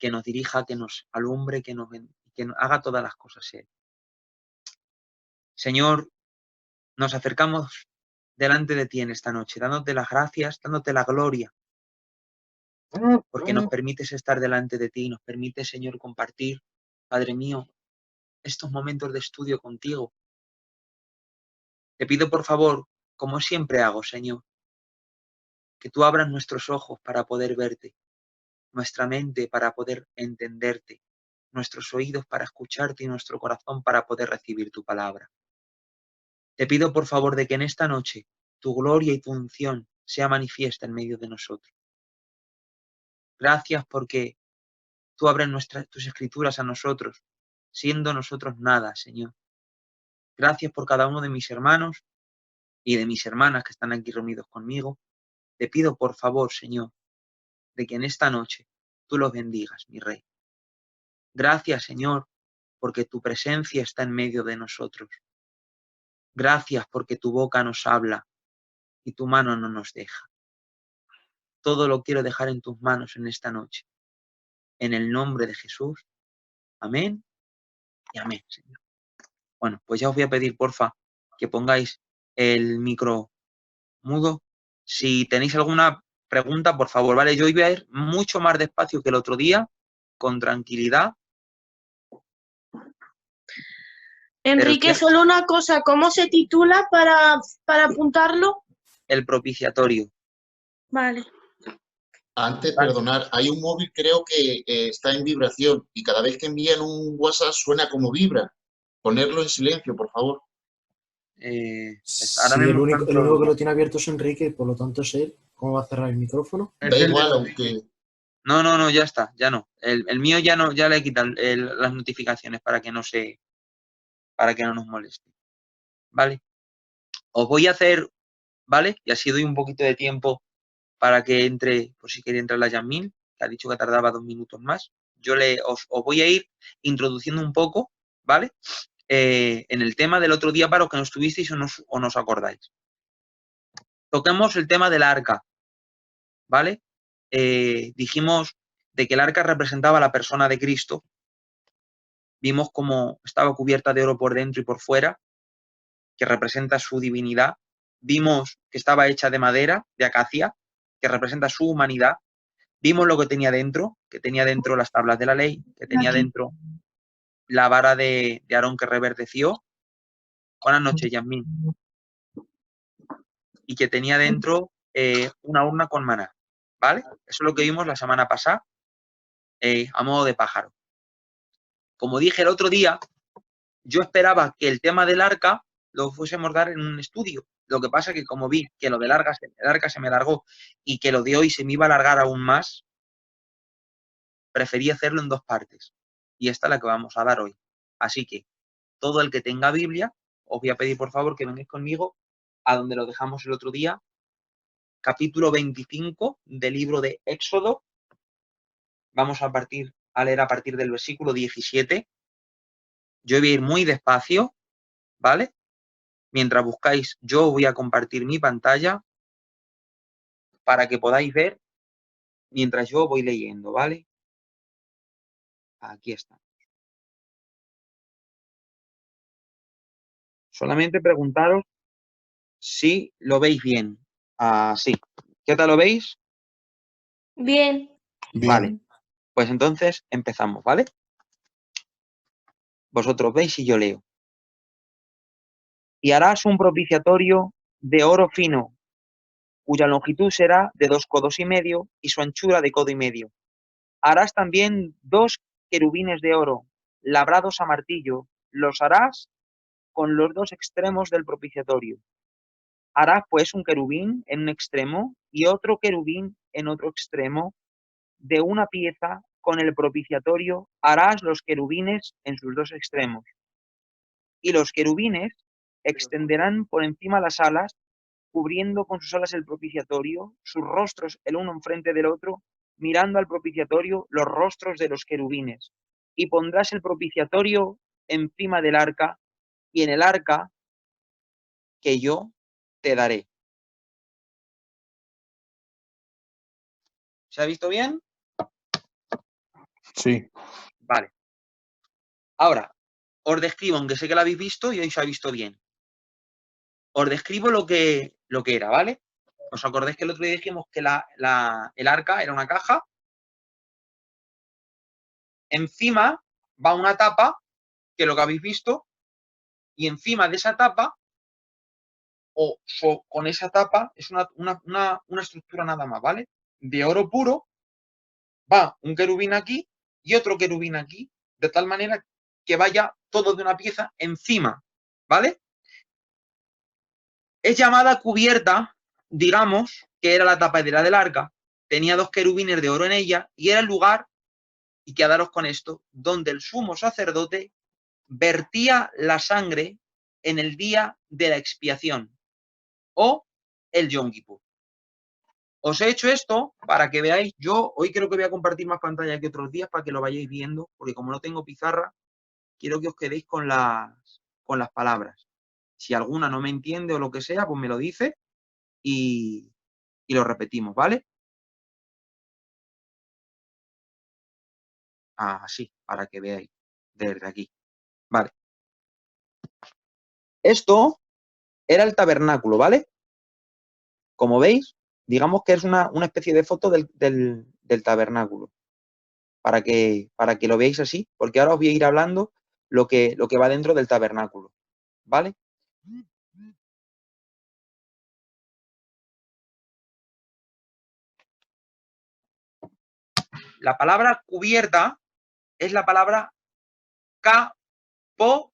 que nos dirija, que nos alumbre, que nos haga todas las cosas Él. Señor, nos acercamos delante de ti en esta noche, dándote las gracias, dándote la gloria, porque nos permites estar delante de ti, nos permites, Señor, compartir, Padre mío, estos momentos de estudio contigo. Te pido, por favor, como siempre hago, Señor, que tú abras nuestros ojos para poder verte, nuestra mente para poder entenderte, nuestros oídos para escucharte y nuestro corazón para poder recibir tu palabra. Te pido, por favor, de que en esta noche tu gloria y tu unción sea manifiesta en medio de nosotros. Gracias porque tú abres tus escrituras a nosotros, siendo nosotros nada, Señor. Gracias por cada uno de mis hermanos y de mis hermanas que están aquí reunidos conmigo. Te pido, por favor, Señor, de que en esta noche tú los bendigas, mi Rey. Gracias, Señor, porque tu presencia está en medio de nosotros. Gracias porque tu boca nos habla y tu mano no nos deja. Todo lo quiero dejar en tus manos en esta noche. En el nombre de Jesús. Amén y amén, Señor. Bueno, pues ya os voy a pedir, porfa, que pongáis el micro mudo. Si tenéis alguna pregunta, por favor, ¿vale? Yo hoy voy a ir mucho más despacio que el otro día, con tranquilidad. Enrique, solo una cosa, ¿cómo se titula para apuntarlo? El propiciatorio. Vale. Antes, perdonar, hay un móvil creo que está en vibración y cada vez que envían un WhatsApp suena como vibra. Ponerlo en silencio, por favor. Sí, el único que lo tiene abierto es Enrique, por lo tanto es él. ¿Cómo va a cerrar el micrófono? Da igual, aunque... No, ya está, ya no. El mío ya no, ya le he quitado las notificaciones para que no nos moleste. ¿Vale? Os voy a hacer, ¿vale? Y así doy un poquito de tiempo para que entre, por si quería entrar la Yasmín, que ha dicho que tardaba 2 minutos más. Yo os voy a ir introduciendo un poco, ¿vale? En el tema del otro día para los que no estuvisteis o no os acordáis. Toquemos el tema del arca, ¿vale? Dijimos de que el arca representaba a la persona de Cristo. Vimos cómo estaba cubierta de oro por dentro y por fuera, que representa su divinidad. Vimos que estaba hecha de madera, de acacia, que representa su humanidad. Vimos lo que tenía dentro, que tenía dentro las tablas de la ley, que tenía dentro la vara de Aarón que reverdeció. Buenas noches, Yasmín. Y que tenía dentro una urna con maná, ¿vale? Eso es lo que vimos la semana pasada, a modo de pájaro. Como dije el otro día, yo esperaba que el tema del arca lo fuésemos a dar en un estudio. Lo que pasa es que como vi que lo del arca se me alargó y que lo de hoy se me iba a alargar aún más, preferí hacerlo en 2 partes. Y esta es la que vamos a dar hoy. Así que todo el que tenga Biblia, os voy a pedir por favor que vengáis conmigo a donde lo dejamos el otro día, capítulo 25 del libro de Éxodo. Vamos a leer a partir del versículo 17. Yo voy a ir muy despacio, ¿vale? Mientras buscáis, yo voy a compartir mi pantalla para que podáis ver mientras yo voy leyendo, ¿vale? Aquí está. Solamente preguntaros si lo veis bien. Así. ¿Qué tal lo veis? Bien. Vale. Pues entonces empezamos, ¿vale? Vosotros veis y yo leo. Y harás un propiciatorio de oro fino, cuya longitud será de 2 codos y medio y su anchura de codo y medio. Harás también 2 querubines de oro, labrados a martillo. Los harás con los 2 extremos del propiciatorio. Harás pues un querubín en un extremo y otro querubín en otro extremo. De una pieza con el propiciatorio harás los querubines en sus 2 extremos. Y los querubines extenderán por encima las alas, cubriendo con sus alas el propiciatorio, sus rostros el uno enfrente del otro, mirando al propiciatorio los rostros de los querubines. Y pondrás el propiciatorio encima del arca, y en el arca que yo te daré. ¿Se ha visto bien? Sí. Vale. Ahora, os describo, aunque sé que lo habéis visto y hoy se ha visto bien. Os describo lo que era, ¿vale? ¿Os acordáis que el otro día dijimos que el arca era una caja? Encima va una tapa, que es lo que habéis visto, y encima de esa tapa, con esa tapa, es una estructura nada más, ¿vale? De oro puro, va un querubín aquí y otro querubín aquí, de tal manera que vaya todo de una pieza encima, ¿vale? Es llamada cubierta, digamos, que era la tapadera del arca, tenía 2 querubines de oro en ella y era el lugar, y quedaros con esto, donde el sumo sacerdote vertía la sangre en el día de la expiación o el Yom Kippur. Os he hecho esto para que veáis, yo hoy creo que voy a compartir más pantalla que otros días para que lo vayáis viendo, porque como no tengo pizarra, quiero que os quedéis con las palabras. Si alguna no me entiende o lo que sea, pues me lo dice y lo repetimos, ¿vale? Así, para que veáis desde aquí. Vale. Esto era el tabernáculo, ¿vale? Como veis, digamos que es una especie de foto del tabernáculo. Para que lo veáis así, porque ahora os voy a ir hablando lo que va dentro del tabernáculo, ¿vale? La palabra cubierta es la palabra Kaporet,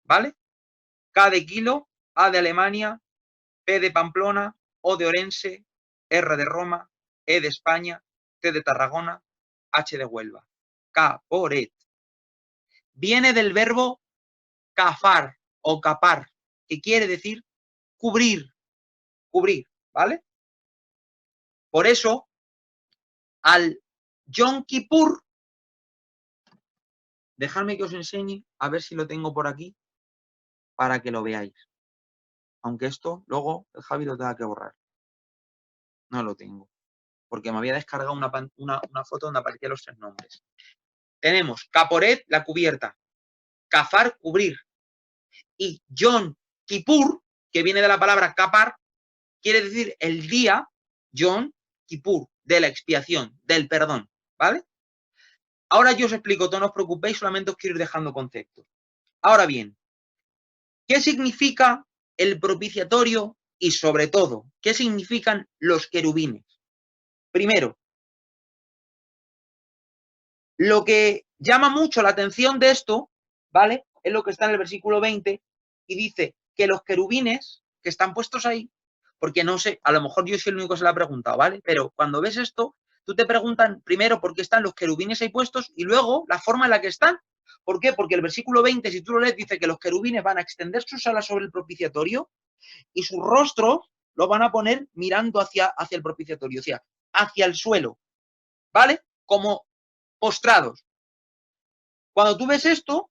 ¿vale? K de kilo, A de Alemania, P de Pamplona, O de Orense, R de Roma, E de España, T de Tarragona, H de Huelva. Kaporet. Viene del verbo kafar o capar, que quiere decir cubrir, ¿vale? Por eso, al Yom Kippur, dejadme que os enseñe, a ver si lo tengo por aquí, para que lo veáis. Aunque esto, luego, el Javi lo tenga que borrar. No lo tengo, porque me había descargado una foto donde aparecían los 3 nombres. Tenemos Kaporet, la cubierta, Kafar, cubrir, y Yom Kippur, que viene de la palabra kapar, quiere decir el día, Yom Kippur, de la expiación, del perdón, ¿vale? Ahora yo os explico, no os preocupéis, solamente os quiero ir dejando conceptos. Ahora bien, ¿qué significa el propiciatorio y, sobre todo, qué significan los querubines? Primero, lo que llama mucho la atención de esto, ¿vale? Es lo que está en el versículo 20 y dice que los querubines que están puestos ahí, porque no sé, a lo mejor yo soy el único que se lo ha preguntado, ¿vale? Pero cuando ves esto, tú te preguntan primero por qué están los querubines ahí puestos y luego la forma en la que están. ¿Por qué? Porque el versículo 20, si tú lo lees, dice que los querubines van a extender sus alas sobre el propiciatorio y sus rostros los van a poner mirando hacia el propiciatorio, o sea, hacia el suelo, ¿vale? Como postrados. Cuando tú ves esto,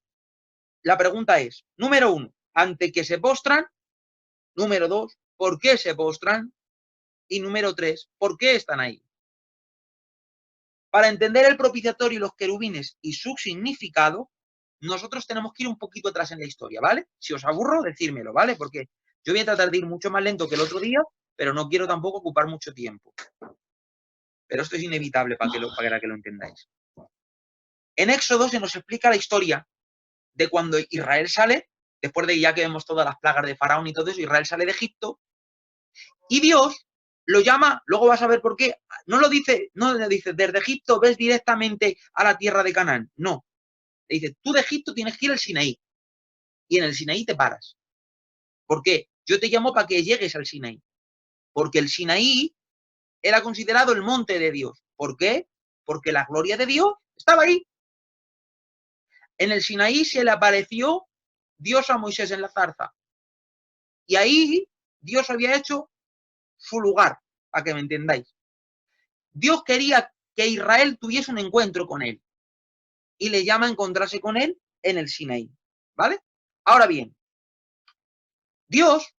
la pregunta es, número 1, ¿ante qué se postran? Número 2, ¿por qué se postran? Y número 3, ¿por qué están ahí? Para entender el propiciatorio y los querubines y su significado, nosotros tenemos que ir un poquito atrás en la historia, ¿vale? Si os aburro, decírmelo, ¿vale? Porque yo voy a tratar de ir mucho más lento que el otro día, pero no quiero tampoco ocupar mucho tiempo. Pero esto es inevitable para que lo entendáis. En Éxodo se nos explica la historia de cuando Israel sale, después de ya que vemos todas las plagas de Faraón y todo eso, Israel sale de Egipto, y Dios lo llama, luego vas a ver por qué, no le dice, desde Egipto ves directamente a la tierra de Canaán, no. Le dice, tú de Egipto tienes que ir al Sinaí, y en el Sinaí te paras. ¿Por qué? Yo te llamo para que llegues al Sinaí, porque el Sinaí era considerado el monte de Dios. ¿Por qué? Porque la gloria de Dios estaba ahí. En el Sinaí se le apareció Dios a Moisés en la zarza. Y ahí Dios había hecho su lugar, para que me entendáis. Dios quería que Israel tuviese un encuentro con él. Y le llama a encontrarse con él en el Sinaí. ¿Vale? Ahora bien, Dios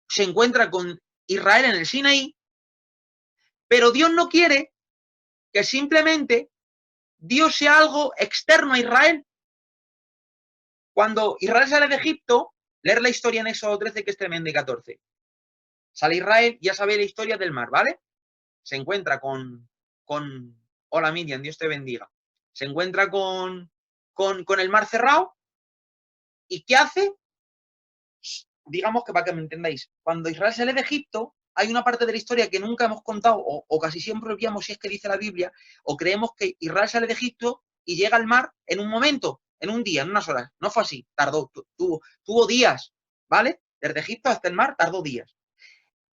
se encuentra con Israel en el Sinaí, pero Dios no quiere que simplemente Dios sea algo externo a Israel. Cuando Israel sale de Egipto, leer la historia en Éxodo 13, que es tremenda, y 14. Sale Israel, ya sabéis la historia del mar, ¿vale? Se encuentra con hola Miriam, Dios te bendiga. Se encuentra con el mar cerrado. ¿Y qué hace? Digamos que para que me entendáis, cuando Israel sale de Egipto, hay una parte de la historia que nunca hemos contado, o casi siempre olvidamos si es que dice la Biblia, o creemos que Israel sale de Egipto y llega al mar en un momento, en un día, en unas horas. No fue así, tardó, tuvo días, ¿vale? Desde Egipto hasta el mar tardó días.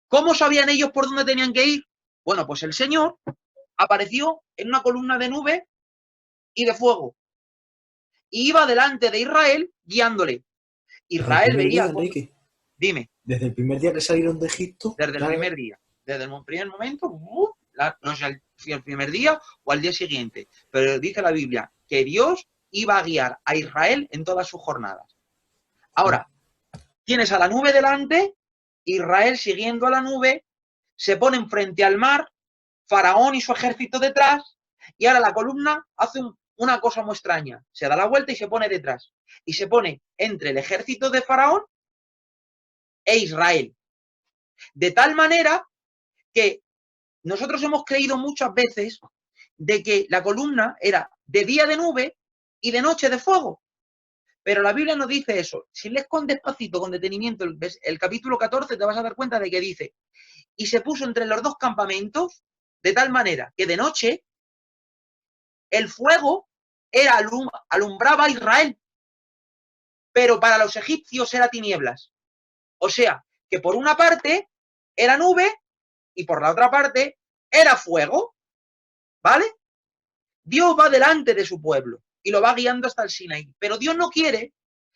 ¿Cómo sabían ellos por dónde tenían que ir? Bueno, pues el Señor apareció en una columna de nube y de fuego. Y iba delante de Israel guiándole. Israel veía... Enrique. Dime. Desde el primer día que salieron de Egipto. Desde el primer día. Desde el primer momento, no sé si el primer día o al día siguiente. Pero dice la Biblia que Dios iba a guiar a Israel en todas sus jornadas. Ahora, tienes a la nube delante, Israel siguiendo a la nube, se ponen frente al mar, Faraón y su ejército detrás, y ahora la columna hace una cosa muy extraña. Se da la vuelta y se pone detrás. Y se pone entre el ejército de Faraón e Israel. De tal manera que nosotros hemos creído muchas veces de que la columna era de día de nube y de noche de fuego. Pero la Biblia no dice eso. Si lees con despacito, con detenimiento, el capítulo 14, te vas a dar cuenta de que dice: y se puso entre los dos campamentos de tal manera que de noche el fuego alumbraba a Israel, pero para los egipcios era tinieblas. O sea, que por una parte era nube y por la otra parte era fuego, ¿vale? Dios va delante de su pueblo y lo va guiando hasta el Sinaí, pero Dios no quiere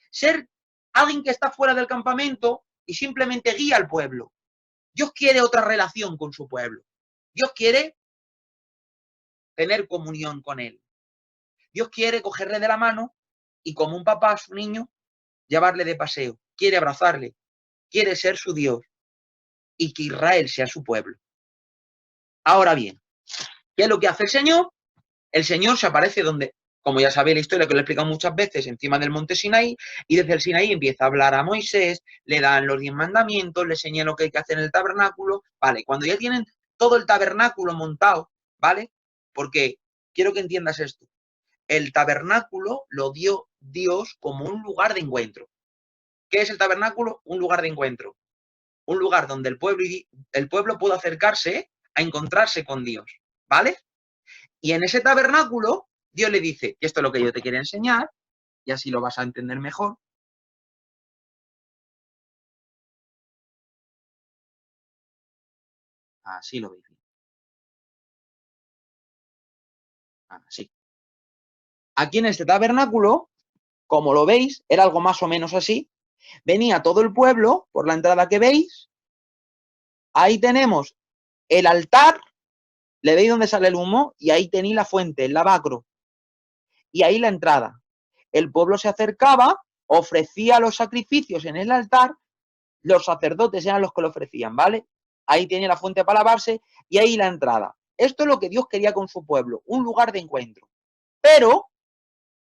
ser alguien que está fuera del campamento y simplemente guía al pueblo. Dios quiere otra relación con su pueblo. Dios quiere tener comunión con él. Dios quiere cogerle de la mano y, como un papá a su niño, llevarle de paseo. Quiere abrazarle. Quiere ser su Dios y que Israel sea su pueblo. Ahora bien, ¿qué es lo que hace el Señor? El Señor se aparece donde, como ya sabéis la historia que lo he explicado muchas veces, encima del monte Sinaí, y desde el Sinaí empieza a hablar a Moisés, le dan los 10 mandamientos, le enseña lo que hay que hacer en el tabernáculo, ¿vale? Cuando ya tienen todo el tabernáculo montado, ¿vale? Porque quiero que entiendas esto. El tabernáculo lo dio Dios como un lugar de encuentro. ¿Qué es el tabernáculo? Un lugar de encuentro. Un lugar donde el pueblo puede acercarse a encontrarse con Dios, ¿vale? Y en ese tabernáculo, Dios le dice, que esto es lo que yo te quiero enseñar, y así lo vas a entender mejor. Así lo veis. Así. Aquí en este tabernáculo, como lo veis, era algo más o menos así. Venía todo el pueblo por la entrada que veis. Ahí tenemos el altar. ¿Le veis dónde sale el humo? Y ahí tenéis la fuente, el lavacro. Y ahí la entrada. El pueblo se acercaba, ofrecía los sacrificios en el altar, los sacerdotes eran los que lo ofrecían, ¿vale? Ahí tiene la fuente para lavarse y ahí la entrada. Esto es lo que Dios quería con su pueblo, un lugar de encuentro. Pero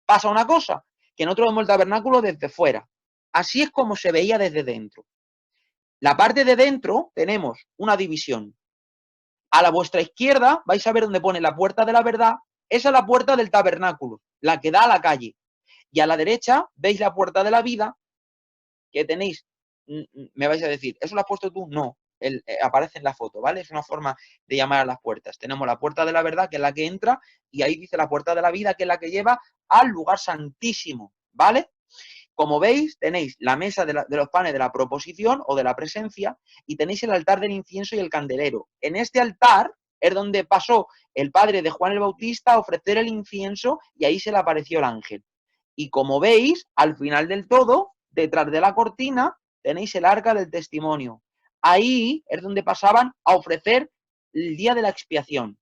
pasa una cosa, que nosotros vemos el tabernáculo desde fuera. Así es como se veía desde dentro. La parte de dentro tenemos una división. A la vuestra izquierda vais a ver donde pone la puerta de la verdad. Esa es la puerta del tabernáculo, la que da a la calle. Y a la derecha veis la puerta de la vida, que tenéis, me vais a decir, ¿eso lo has puesto tú? No, aparece en la foto, ¿vale? Es una forma de llamar a las puertas. Tenemos la puerta de la verdad, que es la que entra, y ahí dice la puerta de la vida, que es la que lleva al lugar santísimo, ¿vale? Como veis, tenéis la mesa de los panes de la proposición o de la presencia, y tenéis el altar del incienso y el candelero. En este altar es donde pasó el padre de Juan el Bautista a ofrecer el incienso, y ahí se le apareció el ángel. Y como veis, al final del todo, detrás de la cortina, tenéis el arca del testimonio. Ahí es donde pasaban a ofrecer el día de la expiación.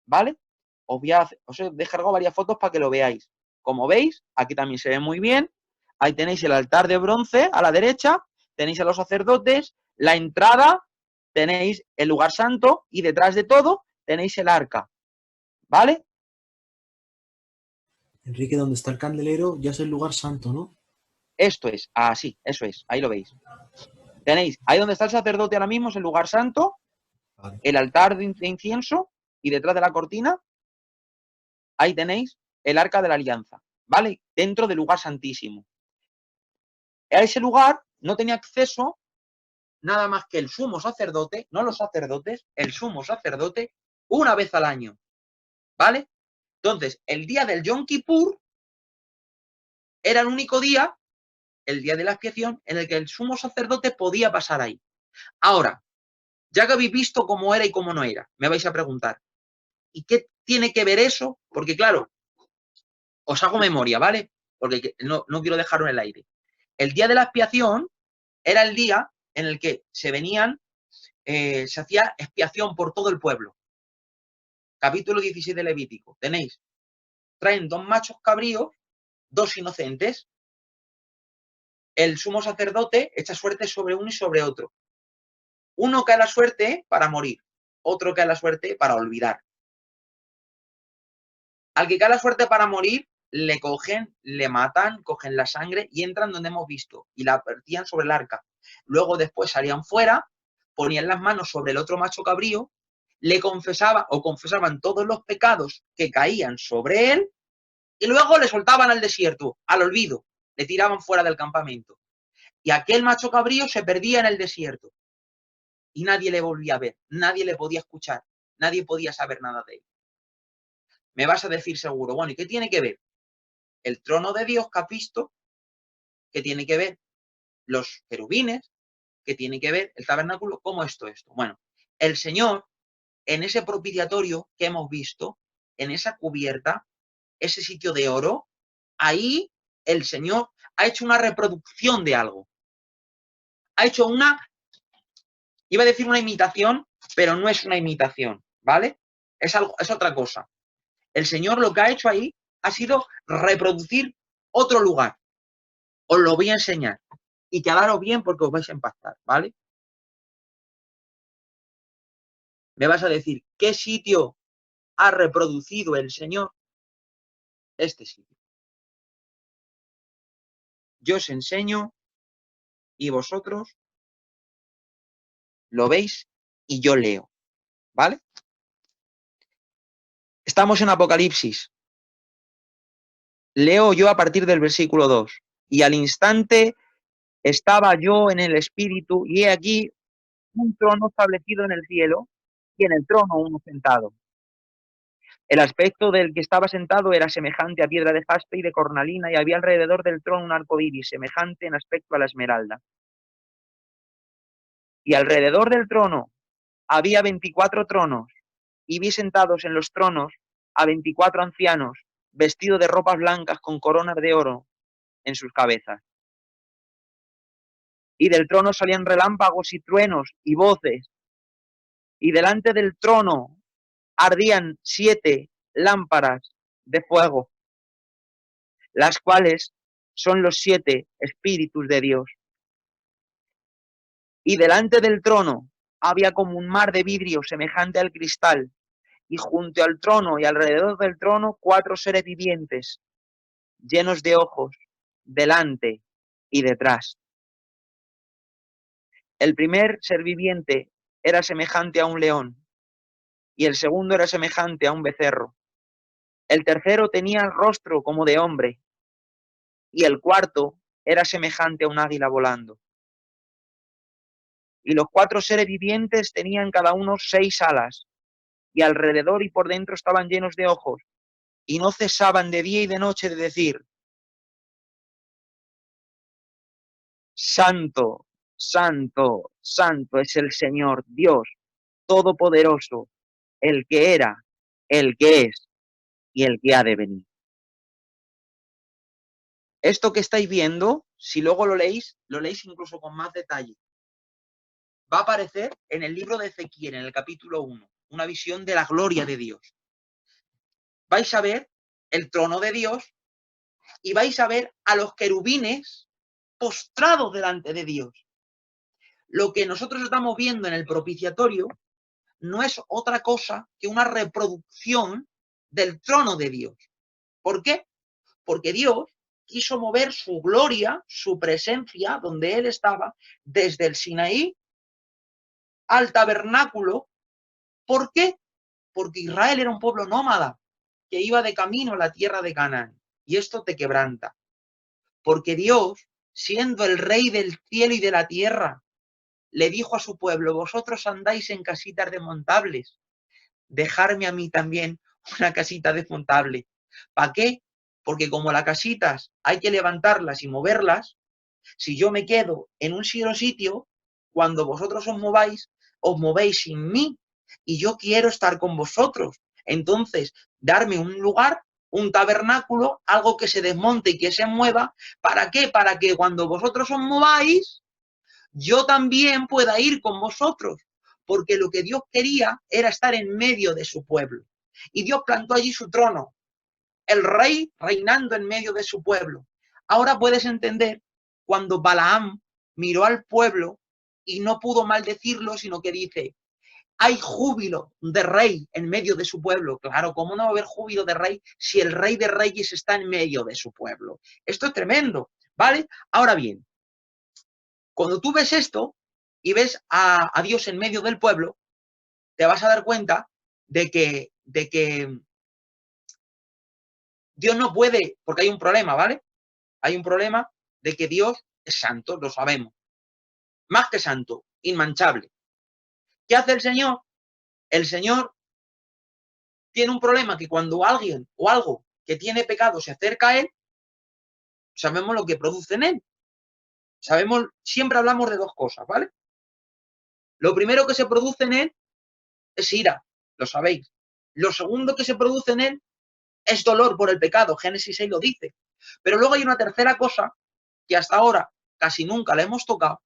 ¿Vale? Os he descargado varias fotos para que lo veáis. Como veis, aquí también se ve muy bien. Ahí tenéis el altar de bronce a la derecha, tenéis a los sacerdotes, la entrada, tenéis el lugar santo y detrás de todo tenéis el arca. ¿vale? Enrique, donde está el candelero ya es el lugar santo, ¿no? Esto es, así, eso es, ahí lo veis. Tenéis, ahí donde está el sacerdote ahora mismo es el lugar santo, Vale. el altar de incienso, y detrás de la cortina, ahí tenéis el arca de la alianza, ¿vale? Dentro del lugar santísimo. A ese lugar no tenía acceso nada más que el sumo sacerdote, no los sacerdotes, el sumo sacerdote, una vez al año, ¿vale? Entonces, el día del Yom Kippur era el único día, el día de la expiación, en el que el sumo sacerdote podía pasar ahí. Ahora, ya que habéis visto cómo era y cómo no era, me vais a preguntar, ¿y qué tiene que ver eso? Porque claro, os hago memoria, ¿vale? Porque no quiero dejarlo en el aire. El día de la expiación era el día en el que se venían, se hacía expiación por todo el pueblo. Capítulo 16 de Levítico. Tenéis, traen 2 machos cabríos, 2 inocentes. El sumo sacerdote echa suerte sobre uno y sobre otro. Uno cae a la suerte para morir, otro cae a la suerte para olvidar. Al que cae a la suerte para morir, le cogen, le matan, cogen la sangre y entran donde hemos visto y la vertían sobre el arca. Luego después salían fuera, ponían las manos sobre el otro macho cabrío, le confesaban todos los pecados que caían sobre él y luego le soltaban al desierto, al olvido, le tiraban fuera del campamento. Y aquel macho cabrío se perdía en el desierto y nadie le volvía a ver, nadie le podía escuchar, nadie podía saber nada de él. Me vas a decir seguro, bueno, ¿y qué tiene que ver el trono de Dios que has visto? ¿Qué tiene que ver los querubines? ¿Qué tiene que ver el tabernáculo? ¿Cómo esto? Bueno, el Señor, en ese propiciatorio que hemos visto, en esa cubierta, ese sitio de oro, ahí el Señor ha hecho una reproducción de algo. Ha hecho iba a decir una imitación, pero no es una imitación, ¿vale? Es otra cosa. El Señor lo que ha hecho ahí ha sido reproducir otro lugar. Os lo voy a enseñar. Y quedaros bien porque os vais a impactar, ¿vale? Me vas a decir, ¿qué sitio ha reproducido el Señor? Este sitio. Yo os enseño y vosotros lo veis y yo leo, ¿vale? Estamos en Apocalipsis. Leo yo a partir del versículo 2. Y al instante estaba yo en el Espíritu, y he aquí un trono establecido en el cielo, y en el trono uno sentado. El aspecto del que estaba sentado era semejante a piedra de jaspe y de cornalina, y había alrededor del trono un arco iris, semejante en aspecto a la esmeralda. Y alrededor del trono había 24 tronos, y vi sentados en los tronos a 24 ancianos, vestidos de ropas blancas con coronas de oro en sus cabezas. Y del trono salían relámpagos y truenos y voces, y delante del trono ardían 7 lámparas de fuego, las cuales son los 7 espíritus de Dios. Y delante del trono había como un mar de vidrio semejante al cristal, y junto al trono y alrededor del trono 4 seres vivientes, llenos de ojos, delante y detrás. El primer ser viviente era semejante a un león, y el segundo era semejante a un becerro. El tercero tenía el rostro como de hombre, y el cuarto era semejante a un águila volando. Y los 4 seres vivientes tenían cada uno 6 alas, y alrededor y por dentro estaban llenos de ojos, y no cesaban de día y de noche de decir: Santo, santo, santo es el Señor Dios Todopoderoso, el que era, el que es y el que ha de venir. Esto que estáis viendo, si luego lo leéis incluso con más detalle. Va a aparecer en el libro de Ezequiel, en el capítulo 1, una visión de la gloria de Dios. Vais a ver el trono de Dios y vais a ver a los querubines postrados delante de Dios. Lo que nosotros estamos viendo en el propiciatorio no es otra cosa que una reproducción del trono de Dios. ¿Por qué? Porque Dios quiso mover su gloria, su presencia, donde Él estaba, desde el Sinaí al tabernáculo. ¿Por qué? Porque Israel era un pueblo nómada que iba de camino a la tierra de Canaán. Y esto te quebranta. Porque Dios, siendo el rey del cielo y de la tierra, le dijo a su pueblo: vosotros andáis en casitas desmontables, dejarme a mí también una casita desmontable. ¿Para qué? Porque como las casitas hay que levantarlas y moverlas, si yo me quedo en un sitio, cuando vosotros os movéis sin mí, y yo quiero estar con vosotros. Entonces, darme un lugar, un tabernáculo, algo que se desmonte y que se mueva. ¿Para qué? Para que cuando vosotros os mováis, yo también pueda ir con vosotros. Porque lo que Dios quería era estar en medio de su pueblo. Y Dios plantó allí su trono, el rey reinando en medio de su pueblo. Ahora puedes entender cuando Balaam miró al pueblo y no pudo maldecirlo, sino que dice: hay júbilo de rey en medio de su pueblo. Claro, ¿cómo no va a haber júbilo de rey si el rey de reyes está en medio de su pueblo? Esto es tremendo, ¿vale? Ahora bien, cuando tú ves esto y ves a Dios en medio del pueblo, te vas a dar cuenta de que Dios no puede, porque hay un problema, ¿vale? Hay un problema de que Dios es santo, lo sabemos. Más que santo, inmanchable. ¿Qué hace el Señor? El Señor tiene un problema que cuando alguien o algo que tiene pecado se acerca a Él, sabemos lo que produce en Él. Sabemos, siempre hablamos de dos cosas, ¿vale? Lo primero que se produce en Él es ira, lo sabéis. Lo segundo que se produce en Él es dolor por el pecado, Génesis 6 lo dice. Pero luego hay una tercera cosa que hasta ahora casi nunca la hemos tocado,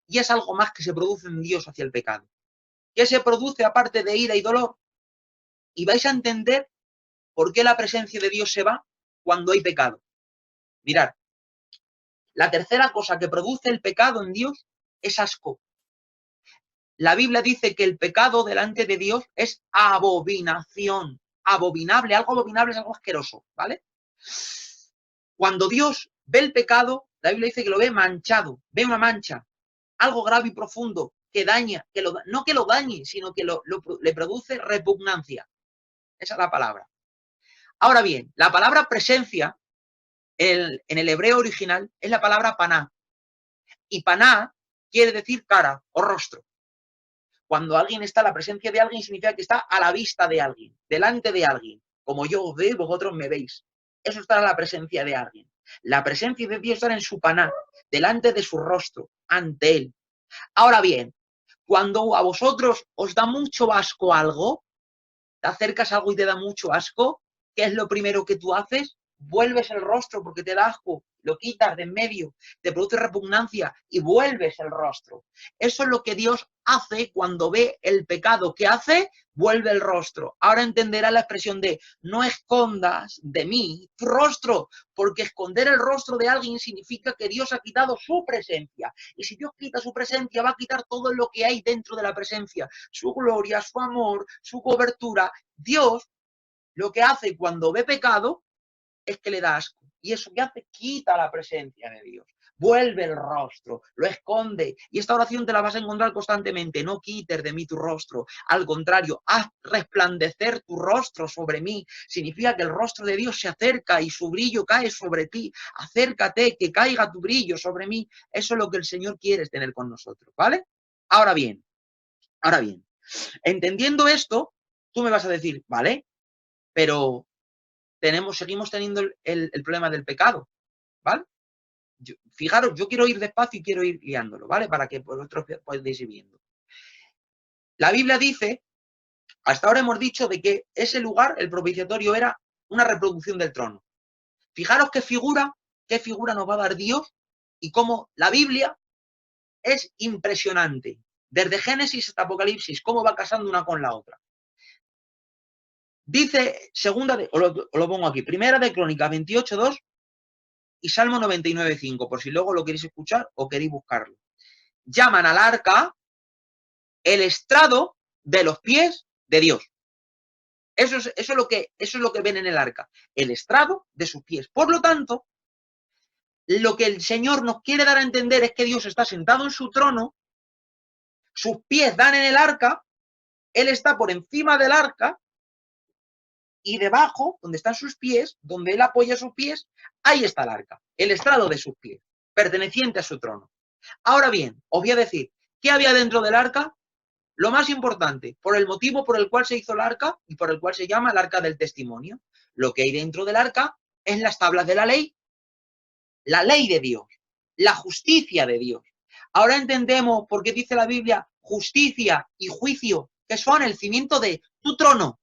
y es algo más que se produce en Dios hacia el pecado. ¿Qué se produce aparte de ira y dolor? Y vais a entender por qué la presencia de Dios se va cuando hay pecado. Mirad, la tercera cosa que produce el pecado en Dios es asco. La Biblia dice que el pecado delante de Dios es abominación. Abominable, algo abominable es algo asqueroso, ¿vale? Cuando Dios ve el pecado, la Biblia dice que lo ve manchado, ve una mancha, algo grave y profundo que daña, no que lo dañe, sino que le produce repugnancia. Esa es la palabra. Ahora bien, la palabra presencia en el hebreo original es la palabra paná. Y paná quiere decir cara o rostro. Cuando alguien está en la presencia de alguien, significa que está a la vista de alguien, delante de alguien. Como yo os veo, vosotros me veis. Eso está en la presencia de alguien. La presencia de Dios está en su paná, delante de su rostro, ante Él. Ahora bien, cuando a vosotros os da mucho asco algo, te acercas a algo y te da mucho asco, ¿qué es lo primero que tú haces? Vuelves el rostro porque te da asco, lo quitas de en medio, te produce repugnancia y vuelves el rostro. Eso es lo que Dios hace cuando ve el pecado. ¿Qué hace? Vuelve el rostro. Ahora entenderás la expresión de no escondas de mí tu rostro, porque esconder el rostro de alguien significa que Dios ha quitado su presencia. Y si Dios quita su presencia, va a quitar todo lo que hay dentro de la presencia, su gloria, su amor, su cobertura. Dios lo que hace cuando ve pecado es que le da asco. Y eso que hace, quita la presencia de Dios. Vuelve el rostro, lo esconde. Y esta oración te la vas a encontrar constantemente. No quites de mí tu rostro. Al contrario, haz resplandecer tu rostro sobre mí. Significa que el rostro de Dios se acerca y su brillo cae sobre ti. Acércate, que caiga tu brillo sobre mí. Eso es lo que el Señor quiere tener con nosotros, ¿vale? Ahora bien, entendiendo esto, tú me vas a decir, ¿vale? Pero seguimos teniendo el problema del pecado, ¿vale? Fijaros, yo quiero ir despacio y quiero ir guiándolo, ¿vale? Para que vosotros podáis ir viendo. La Biblia dice, hasta ahora hemos dicho de que ese lugar, el propiciatorio, era una reproducción del trono. Fijaros qué figura nos va a dar Dios y cómo la Biblia es impresionante. Desde Génesis hasta Apocalipsis, cómo va casando una con la otra. Dice, os lo pongo aquí, Primera de Crónicas 28:2 y Salmo 99:5, por si luego lo queréis escuchar o queréis buscarlo. Llaman al arca el estrado de los pies de Dios. Eso es lo que ven en el arca, el estrado de sus pies. Por lo tanto, lo que el Señor nos quiere dar a entender es que Dios está sentado en su trono, sus pies dan en el arca, Él está por encima del arca, y debajo, donde están sus pies, donde Él apoya sus pies, ahí está el arca, el estrado de sus pies, perteneciente a su trono. Ahora bien, os voy a decir, ¿qué había dentro del arca? Lo más importante, por el motivo por el cual se hizo el arca y por el cual se llama el arca del testimonio. Lo que hay dentro del arca es las tablas de la ley de Dios, la justicia de Dios. Ahora entendemos por qué dice la Biblia justicia y juicio, que son el cimiento de tu trono.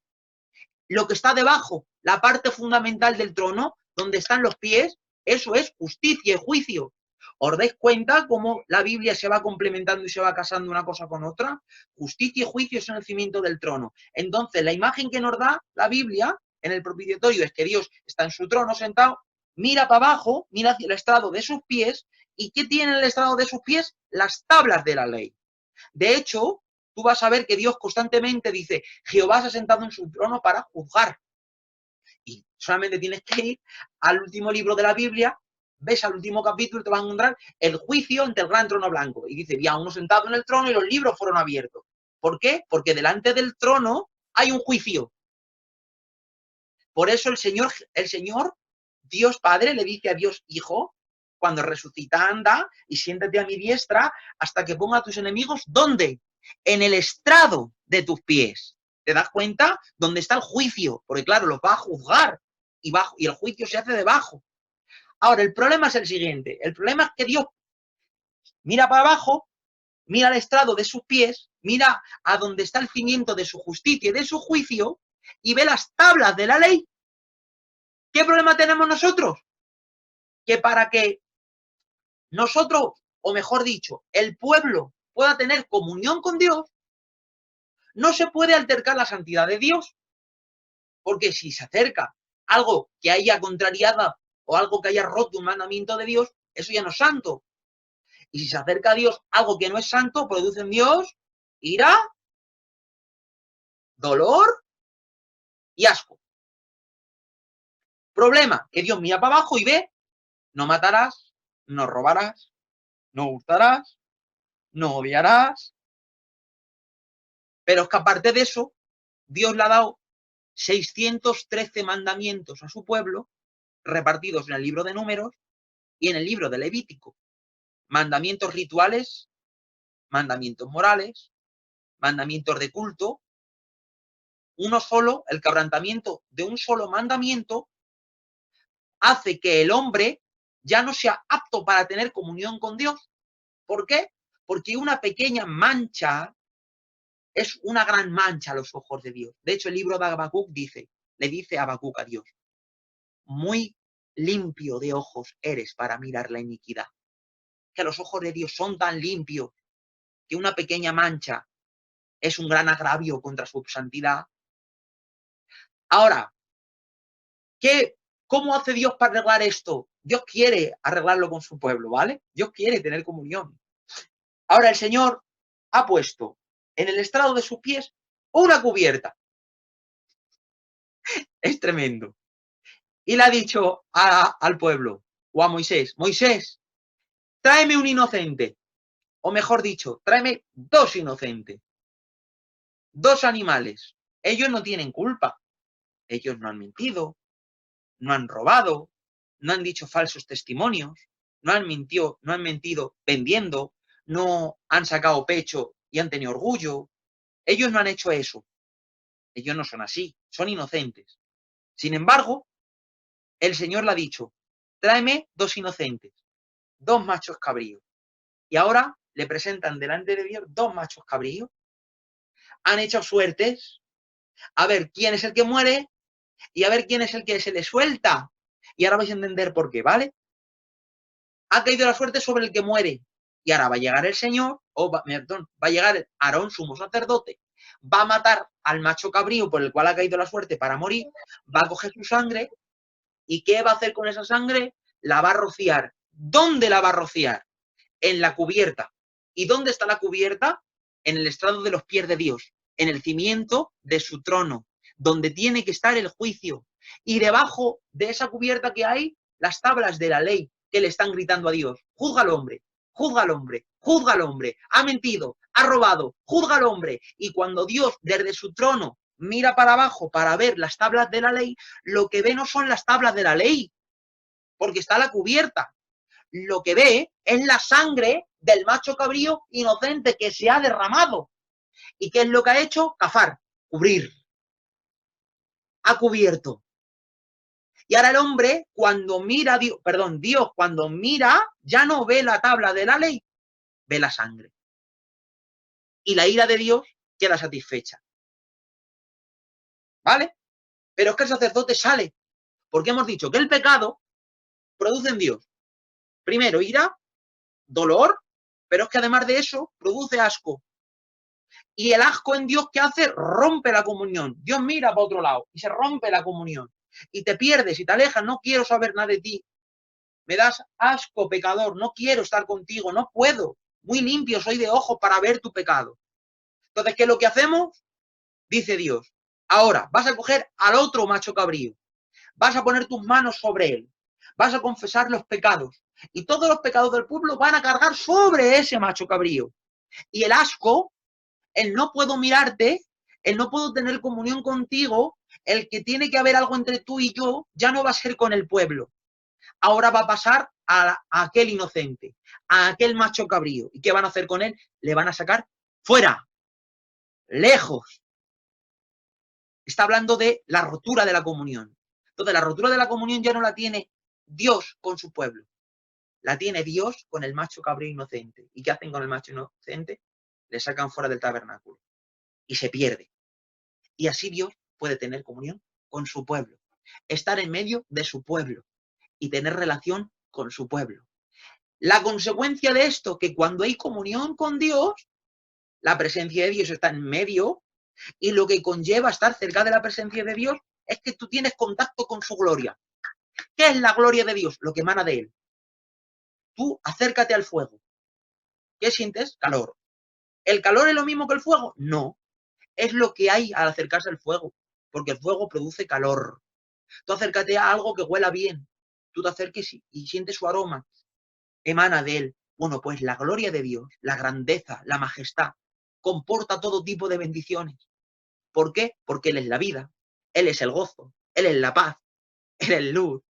Lo que está debajo, la parte fundamental del trono, donde están los pies, eso es justicia y juicio. ¿Os dais cuenta cómo la Biblia se va complementando y se va casando una cosa con otra? Justicia y juicio son el cimiento del trono. Entonces, la imagen que nos da la Biblia en el propiciatorio es que Dios está en su trono sentado, mira para abajo, mira hacia el estrado de sus pies. ¿Y qué tiene el estrado de sus pies? Las tablas de la ley. De hecho, tú vas a ver que Dios constantemente dice, Jehová se ha sentado en su trono para juzgar. Y solamente tienes que ir al último libro de la Biblia, ves al último capítulo y te vas a encontrar el juicio ante el gran trono blanco. Y dice, había uno sentado en el trono y los libros fueron abiertos. ¿Por qué? Porque delante del trono hay un juicio. Por eso el Señor, Dios Padre, le dice a Dios Hijo, cuando resucita, anda y siéntate a mi diestra hasta que ponga a tus enemigos, ¿dónde? En el estrado de tus pies. ¿Te das cuenta? ¿Dónde está el juicio? Porque claro, los va a juzgar y el juicio se hace debajo. Ahora, el problema es el siguiente. El problema es que Dios mira para abajo, mira al estrado de sus pies, mira a donde está el cimiento de su justicia y de su juicio y ve las tablas de la ley. ¿Qué problema tenemos nosotros? Que para que nosotros, o mejor dicho, el pueblo pueda tener comunión con Dios, no se puede altercar la santidad de Dios. Porque si se acerca algo que haya contrariado o algo que haya roto un mandamiento de Dios, eso ya no es santo. Y si se acerca a Dios algo que no es santo, produce en Dios ira, dolor y asco. Problema, que Dios mira para abajo y ve, no matarás, no robarás, no hurtarás, no odiarás. Pero es que aparte de eso, Dios le ha dado 613 mandamientos a su pueblo, repartidos en el libro de Números y en el libro de Levítico. Mandamientos rituales, mandamientos morales, mandamientos de culto. Uno solo, el quebrantamiento de un solo mandamiento, hace que el hombre ya no sea apto para tener comunión con Dios. ¿Por qué? Porque una pequeña mancha es una gran mancha a los ojos de Dios. De hecho, el libro de Habacuc le dice Habacuc a Dios, muy limpio de ojos eres para mirar la iniquidad. Que los ojos de Dios son tan limpios que una pequeña mancha es un gran agravio contra su santidad. Ahora, ¿cómo hace Dios para arreglar esto? Dios quiere arreglarlo con su pueblo, ¿vale? Dios quiere tener comunión. Ahora el Señor ha puesto en el estrado de sus pies una cubierta. Es tremendo. Y le ha dicho al pueblo, o a Moisés, Moisés, tráeme un inocente. O mejor dicho, tráeme dos inocentes. Dos animales. Ellos no tienen culpa. Ellos no han mentido, no han robado, no han dicho falsos testimonios, no han mentido vendiendo, no han sacado pecho y han tenido orgullo. Ellos no han hecho eso. Ellos no son así, son inocentes. Sin embargo, el Señor le ha dicho, tráeme dos inocentes, dos machos cabríos. Y ahora le presentan delante de Dios dos machos cabríos. Han hecho suertes, a ver quién es el que muere y a ver quién es el que se le suelta. Y ahora vais a entender por qué, ¿vale? Ha caído la suerte sobre el que muere. Y ahora va a llegar el Señor, va a llegar Aarón, sumo sacerdote, va a matar al macho cabrío por el cual ha caído la suerte para morir, va a coger su sangre, ¿y qué va a hacer con esa sangre? La va a rociar. ¿Dónde la va a rociar? En la cubierta. ¿Y dónde está la cubierta? En el estrado de los pies de Dios, en el cimiento de su trono, donde tiene que estar el juicio. Y debajo de esa cubierta que hay, las tablas de la ley que le están gritando a Dios. Juzga al hombre, juzga al hombre, juzga al hombre. Ha mentido, ha robado, juzga al hombre. Y cuando Dios desde su trono mira para abajo para ver las tablas de la ley, lo que ve no son las tablas de la ley, porque está la cubierta. Lo que ve es la sangre del macho cabrío inocente que se ha derramado. ¿Y qué es lo que ha hecho? Cafar, cubrir. Ha cubierto. Y ahora el hombre, cuando mira, Dios cuando mira, ya no ve la tabla de la ley, ve la sangre. Y la ira de Dios queda satisfecha. ¿Vale? Pero es que el sacerdote sale, porque hemos dicho que el pecado produce en Dios, primero, ira, dolor, pero es que además de eso, produce asco. Y el asco en Dios, ¿qué hace? Rompe la comunión. Dios mira para otro lado y se rompe la comunión. Y te pierdes y te alejas, no quiero saber nada de ti. Me das asco, pecador, no quiero estar contigo, no puedo. Muy limpio soy de ojos para ver tu pecado. Entonces, ¿qué es lo que hacemos? Dice Dios, ahora vas a coger al otro macho cabrío, vas a poner tus manos sobre él, vas a confesar los pecados y todos los pecados del pueblo van a cargar sobre ese macho cabrío. Y el asco, el no puedo mirarte, el no puedo tener comunión contigo, el que tiene que haber algo entre tú y yo, ya no va a ser con el pueblo. Ahora va a pasar a aquel inocente, a aquel macho cabrío. ¿Y qué van a hacer con él? Le van a sacar fuera, lejos. Está hablando de la rotura de la comunión. Entonces, la rotura de la comunión ya no la tiene Dios con su pueblo. La tiene Dios con el macho cabrío inocente. ¿Y qué hacen con el macho inocente? Le sacan fuera del tabernáculo. Y se pierde. Y así Dios puede tener comunión con su pueblo. Estar en medio de su pueblo. Y tener relación con su pueblo. La consecuencia de esto, que cuando hay comunión con Dios, la presencia de Dios está en medio, y lo que conlleva estar cerca de la presencia de Dios es que tú tienes contacto con su gloria. ¿Qué es la gloria de Dios? Lo que emana de él. Tú acércate al fuego. ¿Qué sientes? Calor. ¿El calor es lo mismo que el fuego? No. Es lo que hay al acercarse al fuego, porque el fuego produce calor. Tú acércate a algo que huela bien. Tú te acerques y sientes su aroma. Emana de él. Bueno, pues la gloria de Dios, la grandeza, la majestad, comporta todo tipo de bendiciones. ¿Por qué? Porque Él es la vida, Él es el gozo, Él es la paz, Él es luz,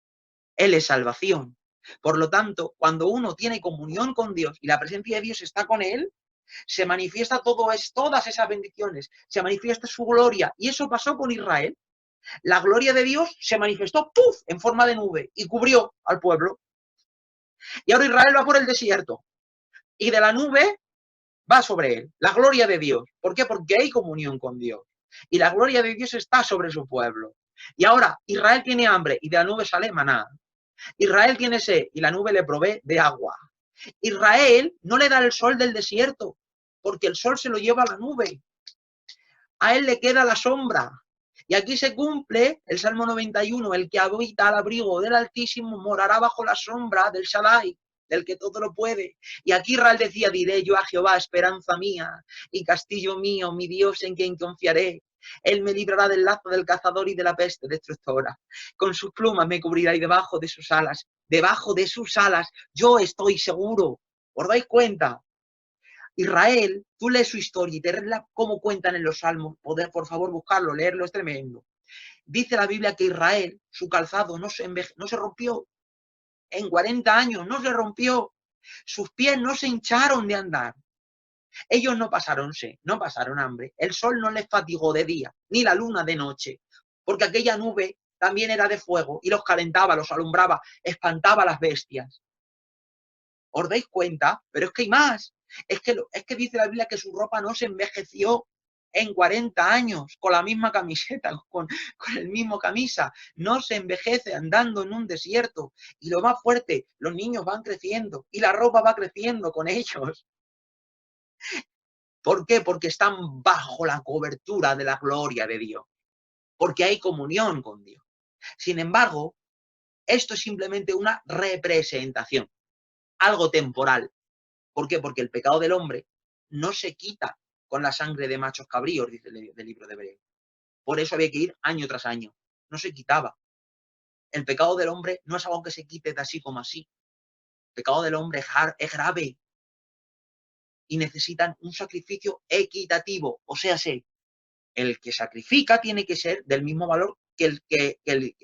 Él es salvación. Por lo tanto, cuando uno tiene comunión con Dios y la presencia de Dios está con él, se manifiesta todas esas bendiciones, se manifiesta su gloria. Y eso pasó con Israel. La gloria de Dios se manifestó ¡puf!, en forma de nube y cubrió al pueblo. Y ahora Israel va por el desierto y de la nube va sobre él, la gloria de Dios. ¿Por qué? Porque hay comunión con Dios. Y la gloria de Dios está sobre su pueblo. Y ahora Israel tiene hambre y de la nube sale maná. Israel tiene sed y la nube le provee de agua. Israel no le da el sol del desierto, porque el sol se lo lleva a la nube. A él le queda la sombra. Y aquí se cumple el Salmo 91, el que habita al abrigo del Altísimo morará bajo la sombra del Shaddai, del que todo lo puede. Y aquí Israel decía, diré yo a Jehová, esperanza mía y castillo mío, mi Dios en quien confiaré. Él me librará del lazo del cazador y de la peste destructora. Con sus plumas me cubrirá y debajo de sus alas yo estoy seguro. ¿Os dais cuenta? Israel, tú lees su historia y te lees cómo cuentan en los salmos, por favor buscarlo, leerlo, es tremendo. Dice la Biblia que Israel, su calzado no se rompió. En 40 años no se rompió. Sus pies no se hincharon de andar. Ellos no pasaron sed, no pasaron hambre. El sol no les fatigó de día, ni la luna de noche, porque aquella nube también era de fuego y los calentaba, los alumbraba, espantaba a las bestias. ¿Os dais cuenta? Pero es que hay más. Es que dice la Biblia que su ropa no se envejeció en 40 años con la misma camiseta, con el mismo camisa. No se envejece andando en un desierto. Y lo más fuerte, los niños van creciendo y la ropa va creciendo con ellos. ¿Por qué? Porque están bajo la cobertura de la gloria de Dios. Porque hay comunión con Dios. Sin embargo, esto es simplemente una representación. Algo temporal. ¿Por qué? Porque el pecado del hombre no se quita con la sangre de machos cabríos, dice el libro de Hebreos. Por eso había que ir año tras año. No se quitaba. El pecado del hombre no es algo que se quite de así como así. El pecado del hombre es grave y necesitan un sacrificio equitativo. O sea, el que sacrifica tiene que ser del mismo valor que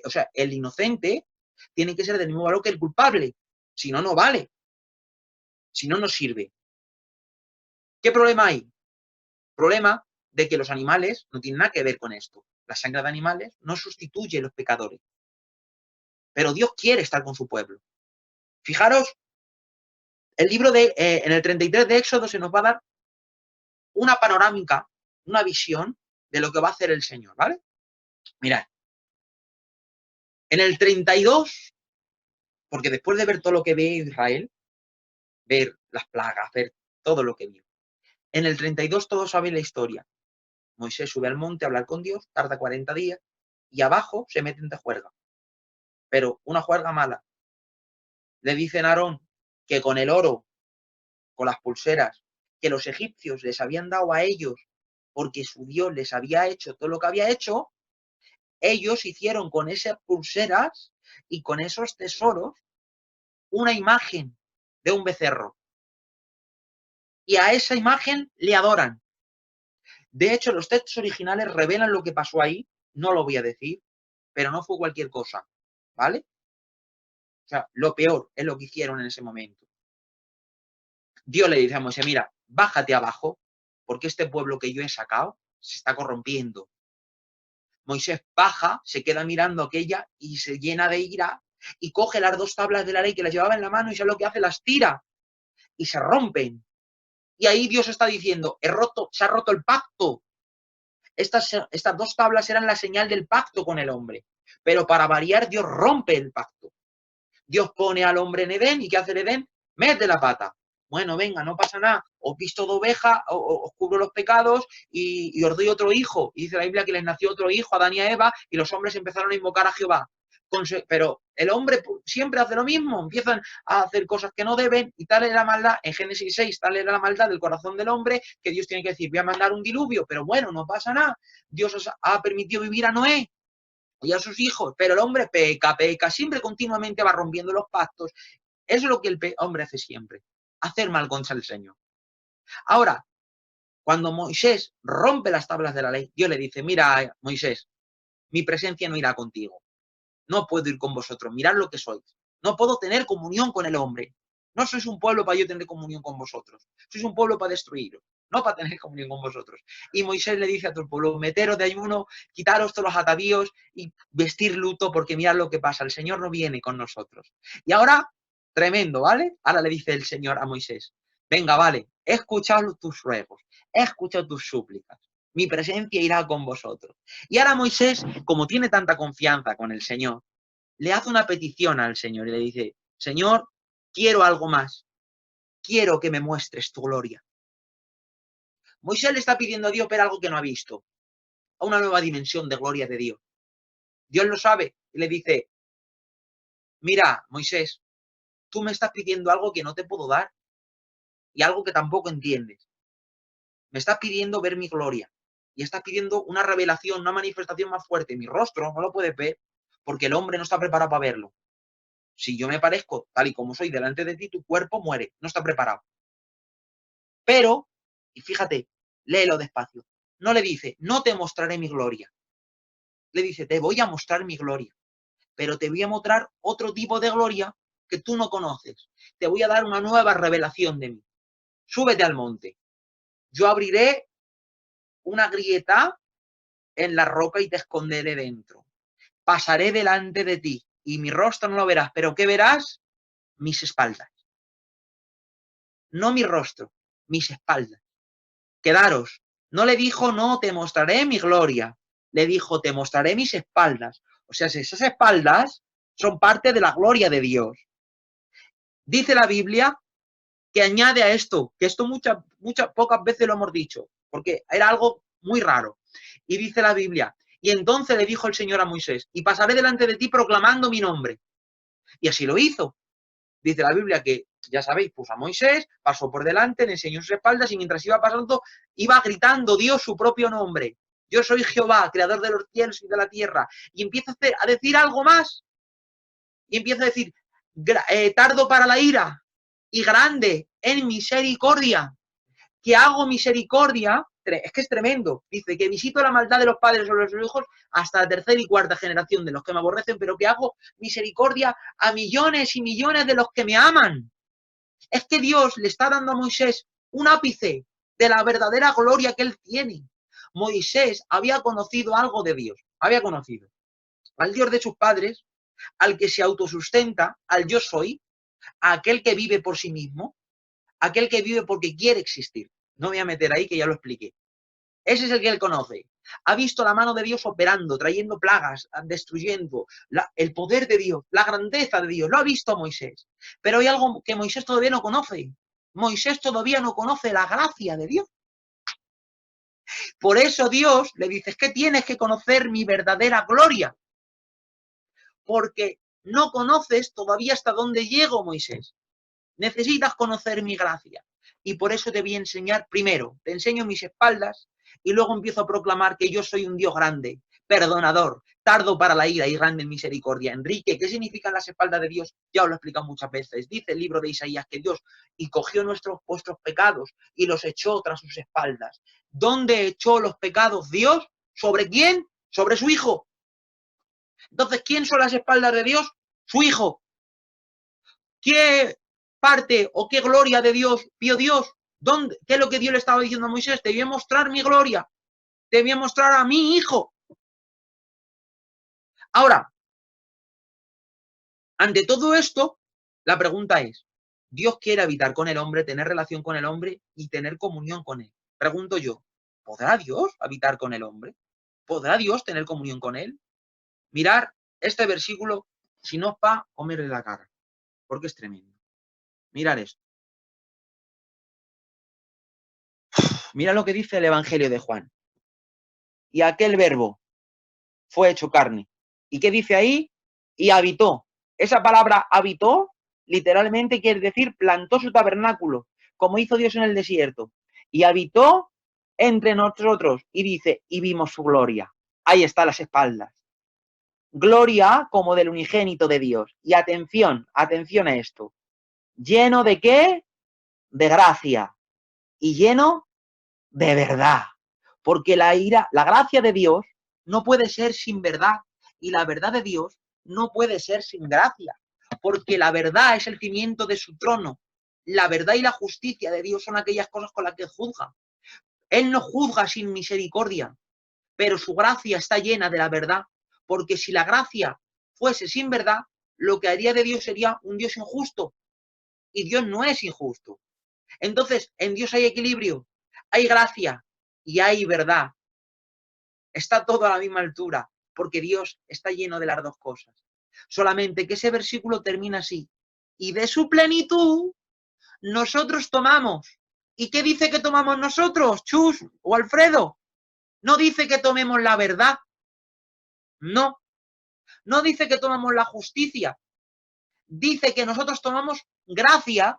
o sea, el inocente tiene que ser del mismo valor que el culpable. Si no, no vale. Si no, no sirve. ¿Qué problema hay? Problema de que los animales no tienen nada que ver con esto. La sangre de animales no sustituye a los pecadores. Pero Dios quiere estar con su pueblo. Fijaros, el libro en el 33 de Éxodo se nos va a dar una panorámica, una visión de lo que va a hacer el Señor, ¿vale? Mirad. En el 32, porque después de ver todo lo que ve Israel, ver las plagas, ver todo lo que vio, en el 32 todos saben la historia. Moisés sube al monte a hablar con Dios, tarda 40 días, y abajo se meten de juerga. Pero una juerga mala. Le dicen a Aarón que con el oro, con las pulseras, que los egipcios les habían dado a ellos, porque su Dios les había hecho todo lo que había hecho, ellos hicieron con esas pulseras y con esos tesoros una imagen de un becerro. Y a esa imagen le adoran. De hecho, los textos originales revelan lo que pasó ahí, no lo voy a decir, pero no fue cualquier cosa, ¿vale? O sea, lo peor es lo que hicieron en ese momento. Dios le dice a Moisés, mira, bájate abajo, porque este pueblo que yo he sacado se está corrompiendo. Moisés baja, se queda mirando aquella y se llena de ira y coge las 2 tablas de la ley que las llevaba en la mano y ¿sabe lo que hace? Las tira y se rompen. Y ahí Dios está diciendo, se ha roto el pacto. Estas 2 tablas eran la señal del pacto con el hombre. Pero para variar, Dios rompe el pacto. Dios pone al hombre en Edén y ¿qué hace el Edén? Mete la pata. Bueno, venga, no pasa nada. Os visto de oveja, os cubro los pecados y os doy otro hijo. Y dice la Biblia que les nació otro hijo, Adán y a Eva, y los hombres empezaron a invocar a Jehová. Pero el hombre siempre hace lo mismo, empiezan a hacer cosas que no deben y tal es la maldad, en Génesis 6, tal era la maldad del corazón del hombre que Dios tiene que decir, voy a mandar un diluvio, pero bueno, no pasa nada. Dios ha permitido vivir a Noé y a sus hijos, pero el hombre peca, siempre continuamente va rompiendo los pactos. Eso es lo que el hombre hace siempre, hacer mal contra el Señor. Ahora, cuando Moisés rompe las tablas de la ley, Dios le dice, mira, Moisés, mi presencia no irá contigo. No puedo ir con vosotros, mirad lo que sois. No puedo tener comunión con el hombre. No sois un pueblo para yo tener comunión con vosotros. Sois un pueblo para destruiros, no para tener comunión con vosotros. Y Moisés le dice a todo el pueblo, meteros de ayuno, quitaros todos los atavíos y vestir luto, porque mirad lo que pasa, el Señor no viene con nosotros. Y ahora, tremendo, ¿vale? Ahora le dice el Señor a Moisés, venga, vale, he escuchado tus ruegos, he escuchado tus súplicas. Mi presencia irá con vosotros. Y ahora Moisés, como tiene tanta confianza con el Señor, le hace una petición al Señor y le dice, Señor, quiero algo más. Quiero que me muestres tu gloria. Moisés le está pidiendo a Dios ver algo que no ha visto. A una nueva dimensión de gloria de Dios. Dios lo sabe y le dice, mira, Moisés, tú me estás pidiendo algo que no te puedo dar y algo que tampoco entiendes. Me estás pidiendo ver mi gloria. Y estás pidiendo una revelación, una manifestación más fuerte. Mi rostro no lo puedes ver porque el hombre no está preparado para verlo. Si yo me parezco tal y como soy delante de ti, tu cuerpo muere, no está preparado. Pero, y fíjate, léelo despacio, no le dice, no te mostraré mi gloria. Le dice, te voy a mostrar mi gloria, pero te voy a mostrar otro tipo de gloria que tú no conoces. Te voy a dar una nueva revelación de mí. Súbete al monte. Yo abriré una grieta en la roca y te esconderé dentro. Pasaré delante de ti y mi rostro no lo verás, pero ¿qué verás? Mis espaldas. No mi rostro, mis espaldas. Quedaros. No le dijo, no, te mostraré mi gloria. Le dijo, te mostraré mis espaldas. O sea, esas espaldas son parte de la gloria de Dios. Dice la Biblia que añade a esto, que esto pocas veces lo hemos dicho, porque era algo muy raro. Y dice la Biblia, y entonces le dijo el Señor a Moisés, y pasaré delante de ti proclamando mi nombre. Y así lo hizo. Dice la Biblia que, ya sabéis, puso a Moisés, pasó por delante, le enseñó sus espaldas y mientras iba pasando, iba gritando Dios su propio nombre. yo soy Jehová, creador de los cielos y de la tierra, y empieza a decir algo más, y empieza a decir, tardo para la ira y grande en misericordia, que hago misericordia, es que es tremendo, dice que visito la maldad de los padres sobre sus hijos hasta la tercera y cuarta generación de los que me aborrecen, pero que hago misericordia a millones y millones de los que me aman. Es que Dios le está dando a Moisés un ápice de la verdadera gloria que él tiene. Moisés había conocido algo de Dios, había conocido al Dios de sus padres, al que se autosustenta, al yo soy, a aquel que vive por sí mismo, aquel que vive porque quiere existir. No me voy a meter ahí, que ya lo expliqué. Ese es el que él conoce. Ha visto la mano de Dios operando, trayendo plagas, destruyendo, el poder de Dios, la grandeza de Dios. Lo ha visto Moisés. Pero hay algo que Moisés todavía no conoce. Moisés todavía no conoce la gracia de Dios. Por eso Dios le dice, es que tienes que conocer mi verdadera gloria. Porque no conoces todavía hasta dónde llego, Moisés. Necesitas conocer mi gracia. Y por eso te voy a enseñar primero, te enseño mis espaldas y luego empiezo a proclamar que yo soy un Dios grande, perdonador, tardo para la ira y grande en misericordia. Enrique, ¿qué significan las espaldas de Dios? Ya os lo he explicado muchas veces. Dice el libro de Isaías que Dios y cogió vuestros pecados y los echó tras sus espaldas. ¿Dónde echó los pecados Dios? ¿Sobre quién? Sobre su Hijo. Entonces, ¿quién son las espaldas de Dios? Su Hijo. ¿Qué parte o qué gloria de Dios vio Dios? ¿Dónde? ¿Qué es lo que Dios le estaba diciendo a Moisés? Te voy a mostrar mi gloria. Te voy a mostrar a mi Hijo. Ahora, ante todo esto, la pregunta es, Dios quiere habitar con el hombre, tener relación con el hombre y tener comunión con él. Pregunto yo, ¿podrá Dios habitar con el hombre? ¿Podrá Dios tener comunión con él? Mirar este versículo, si no es para comerle la cara, porque es tremendo. Mirar esto. Mira lo que dice el Evangelio de Juan. Y aquel verbo fue hecho carne. ¿Y qué dice ahí? Y habitó. Esa palabra habitó literalmente quiere decir plantó su tabernáculo, como hizo Dios en el desierto. Y habitó entre nosotros. Y dice, y vimos su gloria. Ahí está las espaldas. Gloria como del unigénito de Dios. Y atención, atención a esto. ¿Lleno de qué? De gracia. Y lleno de verdad. Porque la gracia de Dios no puede ser sin verdad y la verdad de Dios no puede ser sin gracia, porque la verdad es el cimiento de su trono. La verdad y la justicia de Dios son aquellas cosas con las que juzga. Él no juzga sin misericordia, pero su gracia está llena de la verdad, porque si la gracia fuese sin verdad, lo que haría de Dios sería un Dios injusto, y Dios no es injusto. Entonces, en Dios hay equilibrio, hay gracia y hay verdad. Está todo a la misma altura, porque Dios está lleno de las dos cosas. Solamente que ese versículo termina así. Y de su plenitud nosotros tomamos. ¿Y qué dice que tomamos nosotros, Chus o Alfredo? No dice que tomemos la verdad. No. No dice que tomamos la justicia. Dice que nosotros tomamos gracia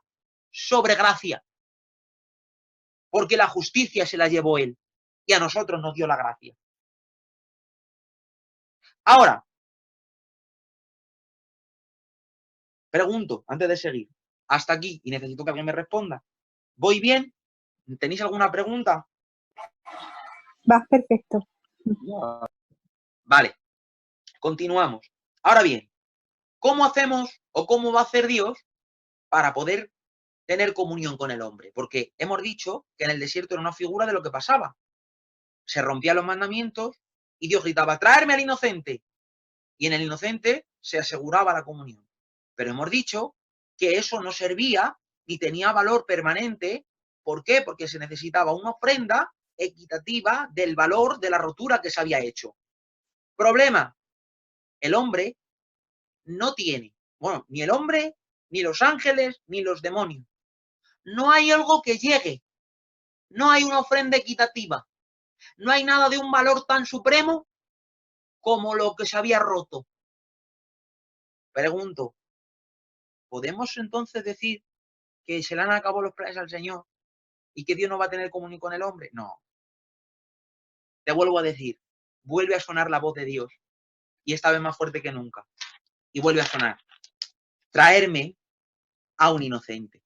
sobre gracia. Porque la justicia se la llevó él. Y a nosotros nos dio la gracia. Ahora, pregunto, antes de seguir, hasta aquí, y necesito que alguien me responda. ¿Voy bien? ¿Tenéis alguna pregunta? Vas perfecto. Vale, continuamos. Ahora bien, ¿cómo hacemos o cómo va a hacer Dios para poder tener comunión con el hombre? Porque hemos dicho que en el desierto era una figura de lo que pasaba. Se rompían los mandamientos y Dios gritaba, traerme al inocente. Y en el inocente se aseguraba la comunión. Pero hemos dicho que eso no servía ni tenía valor permanente. ¿Por qué? Porque se necesitaba una ofrenda equitativa del valor de la rotura que se había hecho. Problema, el hombre no tiene, bueno, ni el hombre, ni los ángeles, ni los demonios. No hay algo que llegue, no hay una ofrenda equitativa, no hay nada de un valor tan supremo como lo que se había roto. Pregunto, ¿podemos entonces decir que se le han acabado los planes al Señor y que Dios no va a tener comunión con el hombre? No. te vuelvo a decir, vuelve a sonar la voz de Dios, y esta vez más fuerte que nunca, y vuelve a sonar, traerme a un inocente.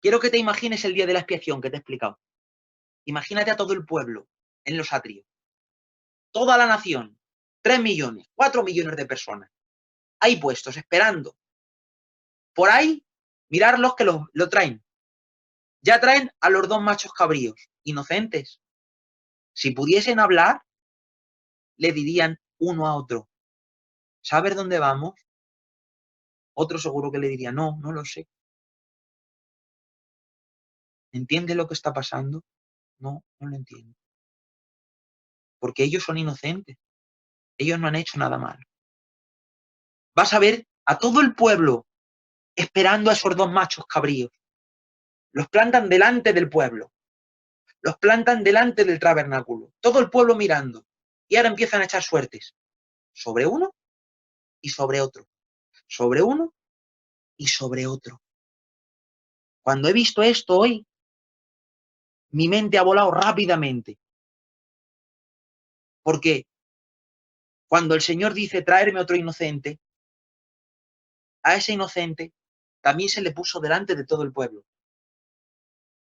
Quiero que te imagines el día de la expiación que te he explicado. Imagínate a todo el pueblo en los atrios, toda la nación, 3 millones, 4 millones de personas, ahí puestos, esperando. Por ahí, mirarlos que lo traen. Ya traen a los 2 machos cabríos, inocentes. Si pudiesen hablar, le dirían uno a otro, ¿sabes dónde vamos? Otro seguro que le diría, no, no lo sé. ¿Entiendes lo que está pasando? No, no lo entiendo. Porque ellos son inocentes. Ellos no han hecho nada malo. Vas a ver a todo el pueblo esperando a esos 2 machos cabríos. Los plantan delante del pueblo. Los plantan delante del tabernáculo. Todo el pueblo mirando. Y ahora empiezan a echar suertes. Sobre uno y sobre otro. Sobre uno y sobre otro. Cuando he visto esto hoy, mi mente ha volado rápidamente. Porque cuando el Señor dice traerme otro inocente, a ese inocente también se le puso delante de todo el pueblo.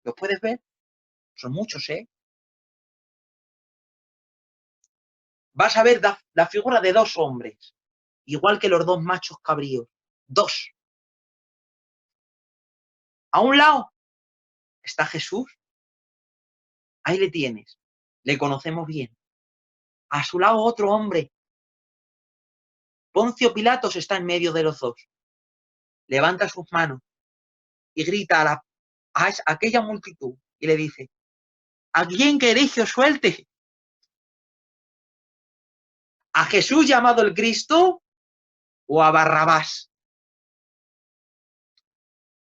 ¿Los puedes ver? Son muchos, ¿eh? Vas a ver la figura de 2 hombres, igual que los 2 machos cabríos. 2. A un lado está Jesús. Ahí le tienes. Le conocemos bien. A su lado otro hombre. Poncio Pilatos está en medio de los 2. Levanta sus manos y grita a aquella multitud y le dice, ¿a quién queréis que os suelte? ¿A Jesús llamado el Cristo o a Barrabás?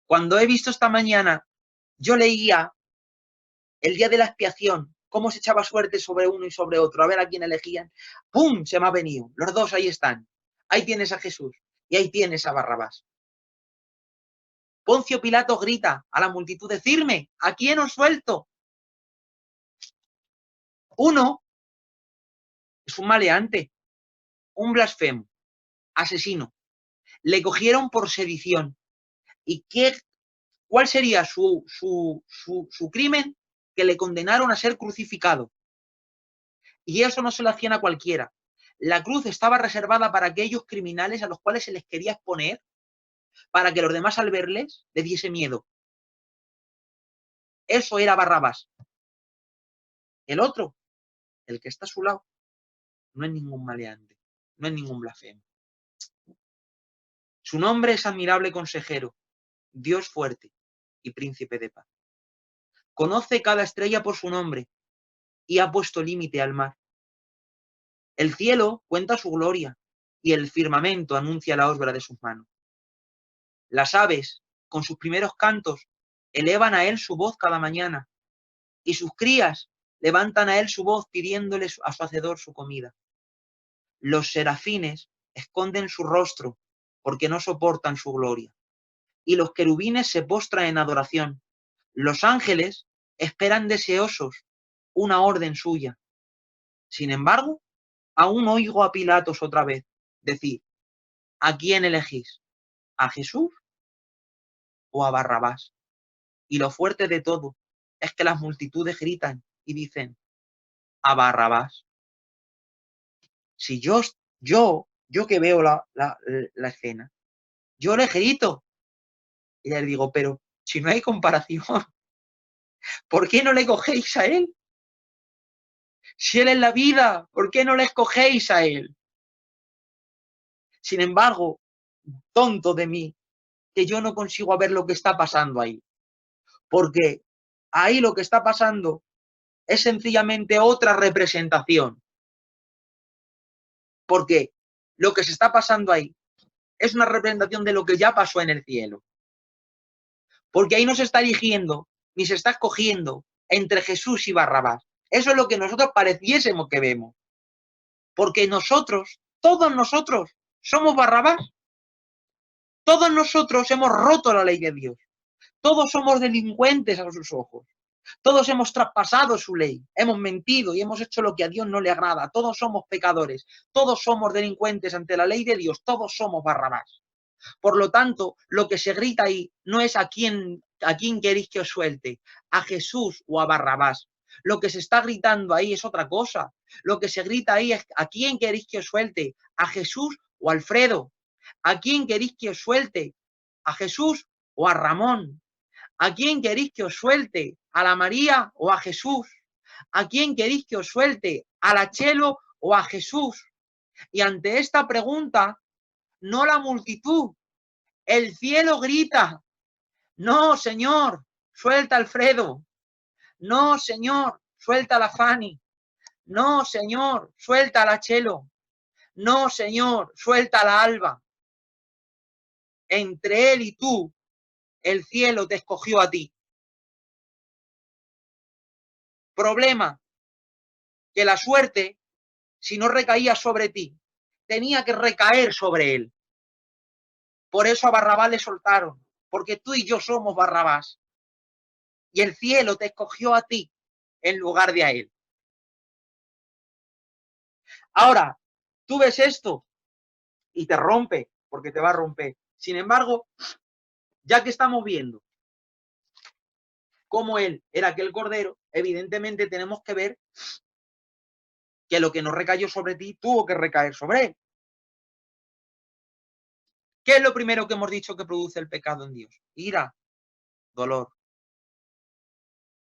Cuando he visto esta mañana, yo leía el día de la expiación, cómo se echaba suerte sobre uno y sobre otro, a ver a quién elegían. ¡Pum! Se me ha venido. Los 2 ahí están. Ahí tienes a Jesús y ahí tienes a Barrabás. Poncio Pilato grita a la multitud, decirme, ¿a quién os suelto? Uno es un maleante, un blasfemo, asesino. Le cogieron por sedición. ¿Y cuál sería su crimen? Que le condenaron a ser crucificado. Y eso no se lo hacían a cualquiera. La cruz estaba reservada para aquellos criminales a los cuales se les quería exponer para que los demás al verles les diese miedo. Eso era Barrabás. El otro, el que está a su lado, no es ningún maleante, no es ningún blasfemo. Su nombre es admirable consejero, Dios fuerte y príncipe de paz. Conoce cada estrella por su nombre y ha puesto límite al mar. El cielo cuenta su gloria y el firmamento anuncia la obra de sus manos. Las aves, con sus primeros cantos, elevan a él su voz cada mañana y sus crías levantan a él su voz pidiéndole a su hacedor su comida. Los serafines esconden su rostro porque no soportan su gloria y los querubines se postran en adoración. Los ángeles esperan deseosos una orden suya. Sin embargo, aún oigo a Pilatos otra vez decir, ¿a quién elegís? ¿A Jesús o a Barrabás? Y lo fuerte de todo es que las multitudes gritan y dicen, a Barrabás. Si yo que veo la escena, yo le grito y les digo, pero si no hay comparación, ¿por qué no le cogéis a él? Si él es la vida, ¿por qué no le escogéis a él? Sin embargo, tonto de mí, que yo no consigo ver lo que está pasando ahí. Porque ahí lo que está pasando es sencillamente otra representación. Porque lo que se está pasando ahí es una representación de lo que ya pasó en el cielo. Porque ahí no se está eligiendo, ni se está escogiendo entre Jesús y Barrabás. Eso es lo que nosotros pareciésemos que vemos. Porque nosotros, todos nosotros, somos Barrabás. Todos nosotros hemos roto la ley de Dios. Todos somos delincuentes a sus ojos. Todos hemos traspasado su ley, hemos mentido y hemos hecho lo que a Dios no le agrada. Todos somos pecadores, todos somos delincuentes ante la ley de Dios, todos somos Barrabás. Por lo tanto, lo que se grita ahí no es a quién queréis que os suelte, a Jesús o a Barrabás. Lo que se está gritando ahí es otra cosa. Lo que se grita ahí es a quién queréis que os suelte, a Jesús o a Alfredo. ¿A quién queréis que os suelte? ¿A Jesús o a Ramón? ¿A quién queréis que os suelte? ¿A la María o a Jesús? ¿A quién queréis que os suelte? ¿A la Chelo o a Jesús? Y ante esta pregunta, no la multitud, el cielo grita: no, Señor, suelta a Alfredo. No, Señor, suelta a la Fanny. No, Señor, suelta a la Chelo. No, Señor, suelta a la Alba. Entre él y tú, el cielo te escogió a ti. Problema, que la suerte, si no recaía sobre ti, tenía que recaer sobre él. Por eso a Barrabás le soltaron, porque tú y yo somos Barrabás. Y el cielo te escogió a ti en lugar de a él. Ahora, tú ves esto y te rompe, porque te va a romper. Sin embargo, ya que estamos viendo cómo él era aquel cordero, evidentemente tenemos que ver que lo que no recayó sobre ti tuvo que recaer sobre él. ¿Qué es lo primero que hemos dicho que produce el pecado en Dios? Ira, dolor,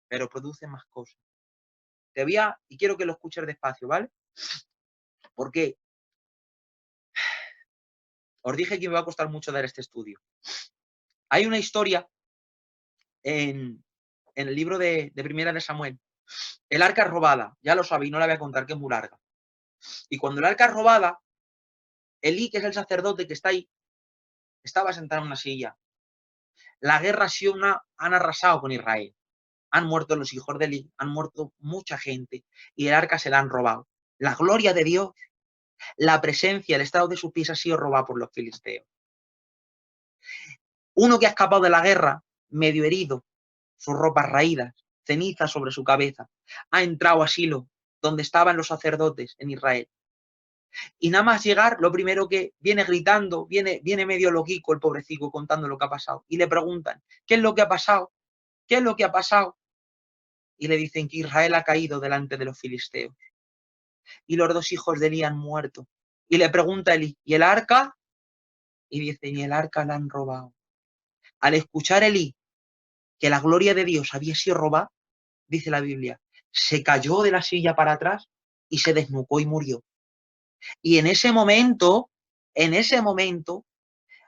pero produce más cosas. Te voy a, y quiero que lo escuches despacio, ¿vale? Porque os dije que me va a costar mucho dar este estudio. Hay una historia en el libro de Primera de Samuel. El arca robada, ya lo sabéis, no la voy a contar, que es muy larga. Y cuando el arca es robada, Elí, que es el sacerdote que está ahí, estaba sentado en una silla. La guerra han arrasado con Israel. Han muerto los hijos de Elí, han muerto mucha gente y el arca se la han robado. La gloria de Dios, la presencia, el estado de sus pies ha sido robado por los filisteos. Uno que ha escapado de la guerra, medio herido, sus ropas raídas, ceniza sobre su cabeza, ha entrado a Silo, donde estaban los sacerdotes en Israel. Y nada más llegar, lo primero que viene gritando, viene medio loquico el pobrecito contando lo que ha pasado. Y le preguntan, ¿qué es lo que ha pasado? ¿Qué es lo que ha pasado? Y le dicen que Israel ha caído delante de los filisteos. Y los dos hijos de Elí han muerto. Y le pregunta a Elí, ¿y el arca? Y dicen, y el arca la han robado. Al escuchar Elí que la gloria de Dios había sido robada, dice la Biblia, se cayó de la silla para atrás y se desnucó y murió. Y en ese momento,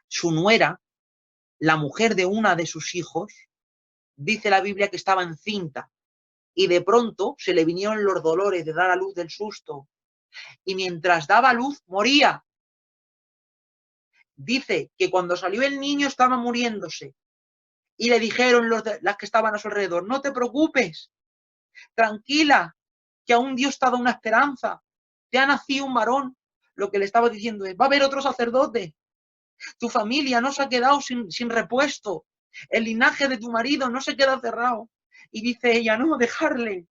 su nuera, la mujer de una de sus hijos, dice la Biblia que estaba encinta y de pronto se le vinieron los dolores de dar a luz del susto y mientras daba luz moría. Dice que cuando salió el niño estaba muriéndose y le dijeron las que estaban a su alrededor, no te preocupes, tranquila, que aún Dios te ha dado una esperanza, te ha nacido un varón. Lo que le estaba diciendo es, va a haber otro sacerdote, tu familia no se ha quedado sin repuesto, el linaje de tu marido no se queda cerrado. Y dice ella, no, dejarle.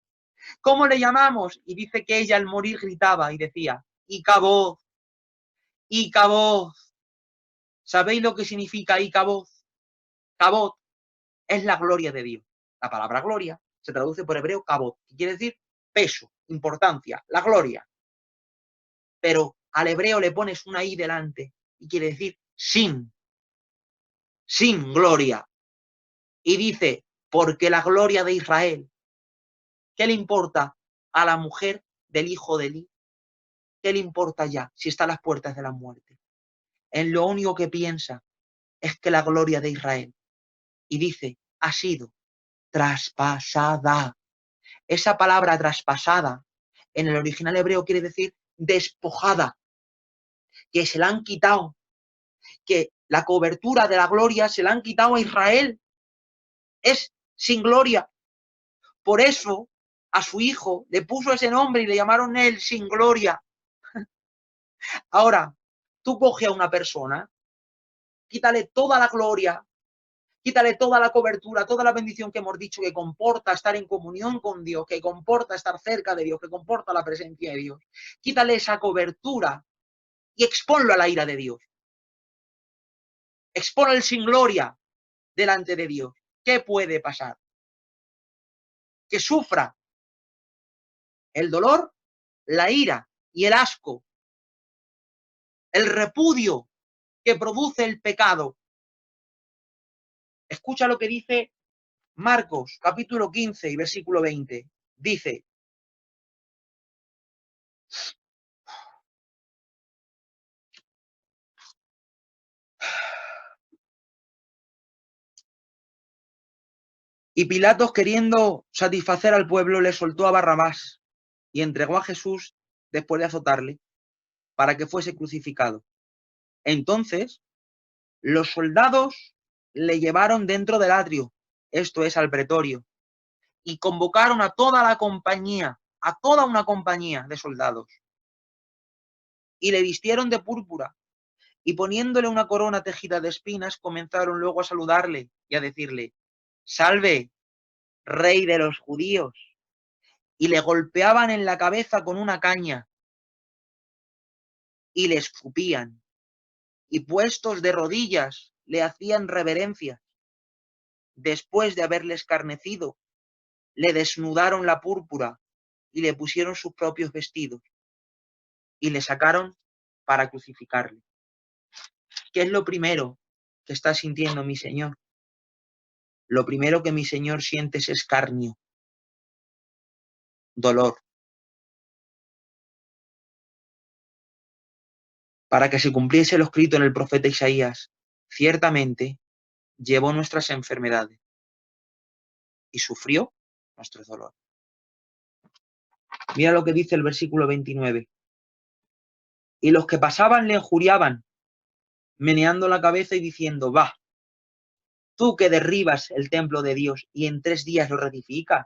¿Cómo le llamamos? Y dice que ella al morir gritaba y decía, Icabod, Icabod. ¿Sabéis lo que significa Icabod? Cabod es la gloria de Dios. La palabra gloria se traduce por hebreo cabod, que quiere decir peso, importancia, la gloria. Pero al hebreo le pones una i delante y quiere decir sin gloria. Y dice, porque la gloria de Israel, ¿qué le importa a la mujer del hijo de Elí? ¿Qué le importa ya si está a las puertas de la muerte? En lo único que piensa es que la gloria de Israel, y dice, ha sido traspasada. Esa palabra traspasada en el original hebreo quiere decir despojada, que se la han quitado, que la cobertura de la gloria se la han quitado a Israel. Es sin gloria. Por eso a su hijo le puso ese nombre y le llamaron él sin gloria. Ahora, tú coge a una persona, quítale toda la gloria, Quítale toda la cobertura, toda la bendición que hemos dicho que comporta estar en comunión con Dios, que comporta estar cerca de Dios, que comporta la presencia de Dios. Quítale esa cobertura y exponlo a la ira de Dios. Expónlo sin gloria delante de Dios. ¿Qué puede pasar? Que sufra el dolor, la ira y el asco, el repudio que produce el pecado. Escucha lo que dice Marcos, capítulo 15 y versículo 20. Dice: y Pilatos, queriendo satisfacer al pueblo, le soltó a Barrabás y entregó a Jesús después de azotarle para que fuese crucificado. Entonces, los soldados le llevaron dentro del atrio, esto es, al pretorio, y convocaron a toda la compañía, a toda una compañía de soldados, y le vistieron de púrpura, y poniéndole una corona tejida de espinas, comenzaron luego a saludarle y a decirle: «Salve, rey de los judíos», y le golpeaban en la cabeza con una caña, y le escupían, y puestos de rodillas le hacían reverencias. Después de haberle escarnecido, le desnudaron la púrpura y le pusieron sus propios vestidos y le sacaron para crucificarle. ¿Qué es lo primero que está sintiendo mi Señor? Lo primero que mi Señor siente es escarnio, dolor. Para que se cumpliese lo escrito en el profeta Isaías: ciertamente llevó nuestras enfermedades y sufrió nuestro dolor. Mira lo que dice el versículo 29. Y los que pasaban le injuriaban, meneando la cabeza y diciendo: «Va, tú que derribas el templo de Dios y en 3 días lo reedificas,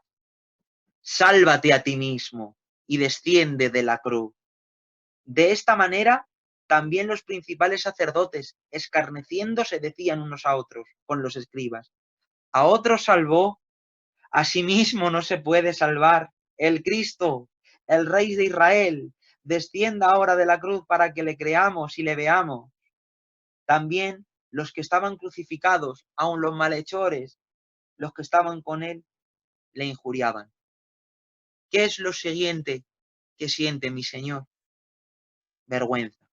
sálvate a ti mismo y desciende de la cruz». De esta manera, también los principales sacerdotes, escarneciéndose, decían unos a otros con los escribas: «A otros salvó, a sí mismo no se puede salvar. El Cristo, el Rey de Israel, descienda ahora de la cruz para que le creamos y le veamos». También los que estaban crucificados, aun los malhechores, los que estaban con él, le injuriaban. ¿Qué es lo siguiente que siente mi Señor? Vergüenza.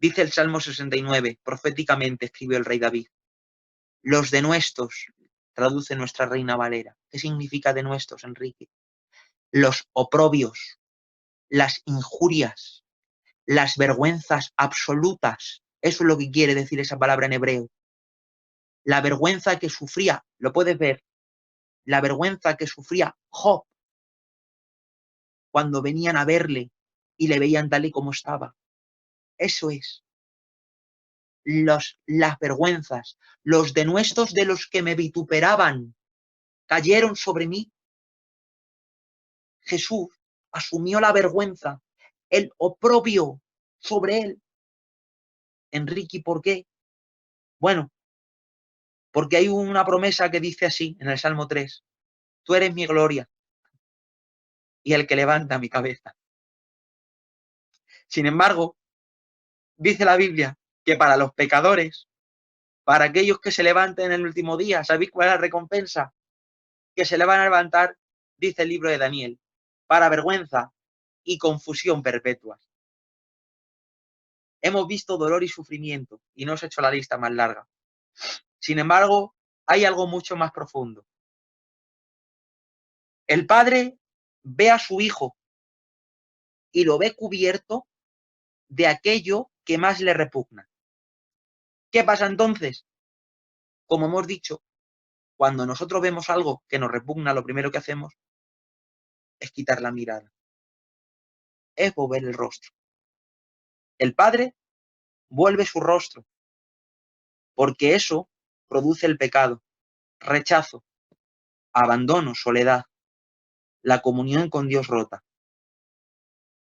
Dice el Salmo 69, proféticamente escribió el rey David: «Los denuestos», traduce nuestra Reina Valera. ¿Qué significa denuestos, Enrique? Los oprobios, las injurias, las vergüenzas absolutas. Eso es lo que quiere decir esa palabra en hebreo. La vergüenza que sufría, lo puedes ver, la vergüenza que sufría Job cuando venían a verle y le veían tal y como estaba. Eso es. Las vergüenzas, los denuestos de los que me vituperaban cayeron sobre mí. Jesús asumió la vergüenza, el oprobio sobre él. Enrique, ¿por qué? Bueno, porque hay una promesa que dice así en el Salmo 3: «Tú eres mi gloria y el que levanta mi cabeza». Sin embargo, dice la Biblia que para los pecadores, para aquellos que se levanten en el último día, ¿sabéis cuál es la recompensa? Que se le van a levantar, dice el libro de Daniel, para vergüenza y confusión perpetuas. Hemos visto dolor y sufrimiento y no os he hecho la lista más larga. Sin embargo, hay algo mucho más profundo. El padre ve a su hijo y lo ve cubierto de aquello que más le repugna. ¿Qué pasa entonces? Como hemos dicho, cuando nosotros vemos algo que nos repugna, lo primero que hacemos es quitar la mirada, es volver el rostro. El padre vuelve su rostro, porque eso produce el pecado, rechazo, abandono, soledad, la comunión con Dios rota.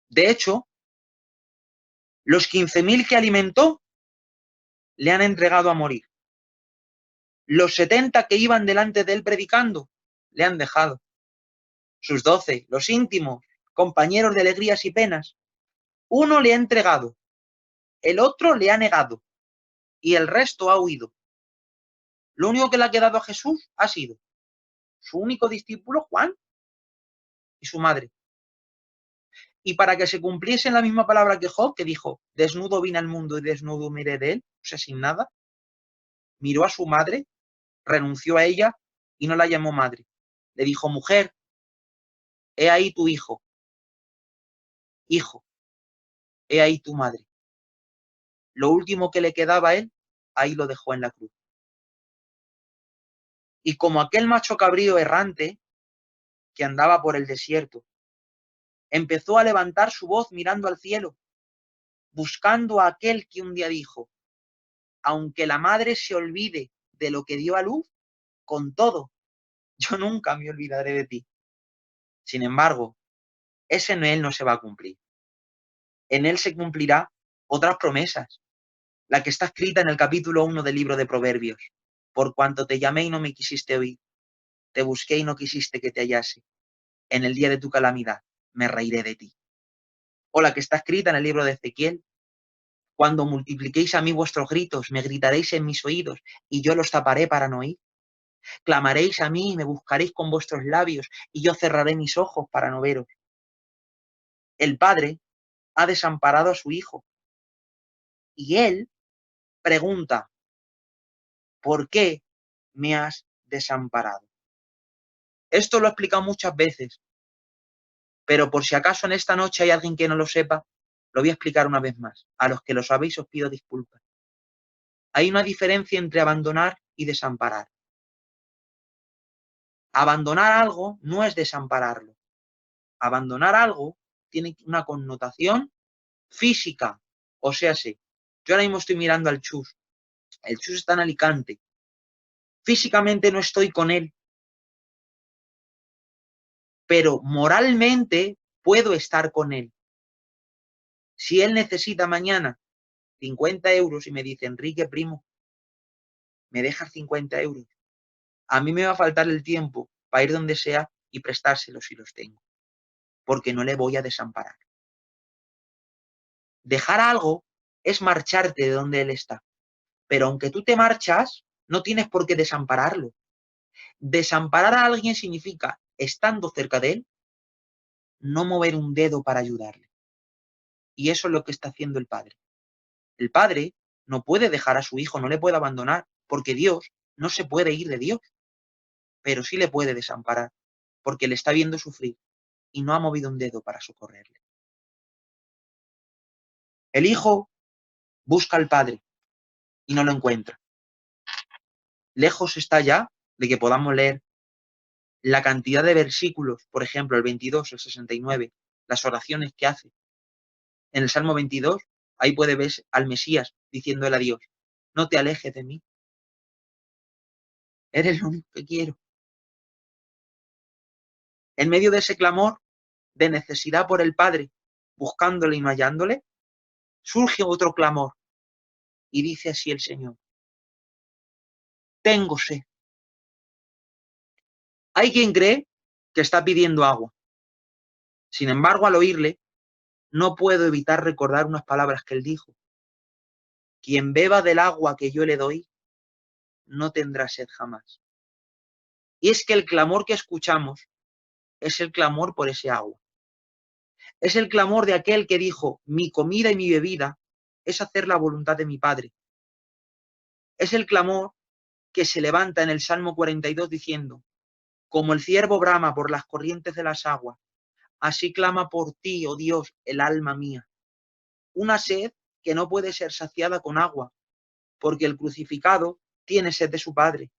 De hecho, los 15.000 que alimentó le han entregado a morir. Los 70 que iban delante de él predicando, le han dejado. Sus 12, los íntimos, compañeros de alegrías y penas, uno le ha entregado, el otro le ha negado, y el resto ha huido. Lo único que le ha quedado a Jesús ha sido su único discípulo, Juan, y su madre. Y para que se cumpliese en la misma palabra que Job, que dijo, desnudo vine al mundo y desnudo me iré de él, o sea, sin nada, miró a su madre, renunció a ella y no la llamó madre. Le dijo, mujer, he ahí tu hijo. Hijo, he ahí tu madre. Lo último que le quedaba a él, ahí lo dejó en la cruz. Y como aquel macho cabrío errante que andaba por el desierto, empezó a levantar su voz mirando al cielo, buscando a aquel que un día dijo, aunque la madre se olvide de lo que dio a luz, con todo, yo nunca me olvidaré de ti. Sin embargo, ese en él no se va a cumplir. En él se cumplirá otras promesas, la que está escrita en el capítulo 1 del libro de Proverbios. Por cuanto te llamé y no me quisiste oír, te busqué y no quisiste que te hallase. En el día de tu calamidad me reiré de ti. O la que está escrita en el libro de Ezequiel. Cuando multipliquéis a mí vuestros gritos, me gritaréis en mis oídos y yo los taparé para no oír. Clamaréis a mí y me buscaréis con vuestros labios y yo cerraré mis ojos para no veros. El Padre ha desamparado a su Hijo y Él pregunta, ¿por qué me has desamparado? Esto lo he explicado muchas veces, pero por si acaso en esta noche hay alguien que no lo sepa, lo voy a explicar una vez más. A los que lo sabéis os pido disculpas. Hay una diferencia entre abandonar y desamparar. Abandonar algo no es desampararlo. Abandonar algo tiene una connotación física. O sea, sí, yo ahora mismo estoy mirando al Chus. El Chus está en Alicante. Físicamente no estoy con él, pero moralmente puedo estar con él. Si él necesita mañana 50 euros y me dice, Enrique, primo, ¿me dejas 50 euros? A mí me va a faltar el tiempo para ir donde sea y prestárselos si los tengo, porque no le voy a desamparar. Dejar algo es marcharte de donde él está, pero aunque tú te marchas, no tienes por qué desampararlo. Desamparar a alguien significa, estando cerca de él, no mover un dedo para ayudarle. Y eso es lo que está haciendo el Padre. El Padre no puede dejar a su Hijo, no le puede abandonar, porque Dios no se puede ir de Dios, pero sí le puede desamparar, porque le está viendo sufrir y no ha movido un dedo para socorrerle. El Hijo busca al Padre y no lo encuentra. Lejos está ya de que podamos leer la cantidad de versículos, por ejemplo, el 22, el 69, las oraciones que hace. En el Salmo 22, ahí puede ver al Mesías diciéndole a Dios, no te alejes de mí. Eres lo único que quiero. En medio de ese clamor de necesidad por el Padre, buscándole y no hallándole, surge otro clamor. Y dice así el Señor, tengo sed. Hay quien cree que está pidiendo agua. Sin embargo, al oírle, no puedo evitar recordar unas palabras que él dijo. Quien beba del agua que yo le doy, no tendrá sed jamás. Y es que el clamor que escuchamos es el clamor por ese agua. Es el clamor de aquel que dijo, mi comida y mi bebida es hacer la voluntad de mi Padre. Es el clamor que se levanta en el Salmo 42 diciendo, como el ciervo brama por las corrientes de las aguas, así clama por ti, oh Dios, el alma mía. Una sed que no puede ser saciada con agua, porque el crucificado tiene sed de su Padre,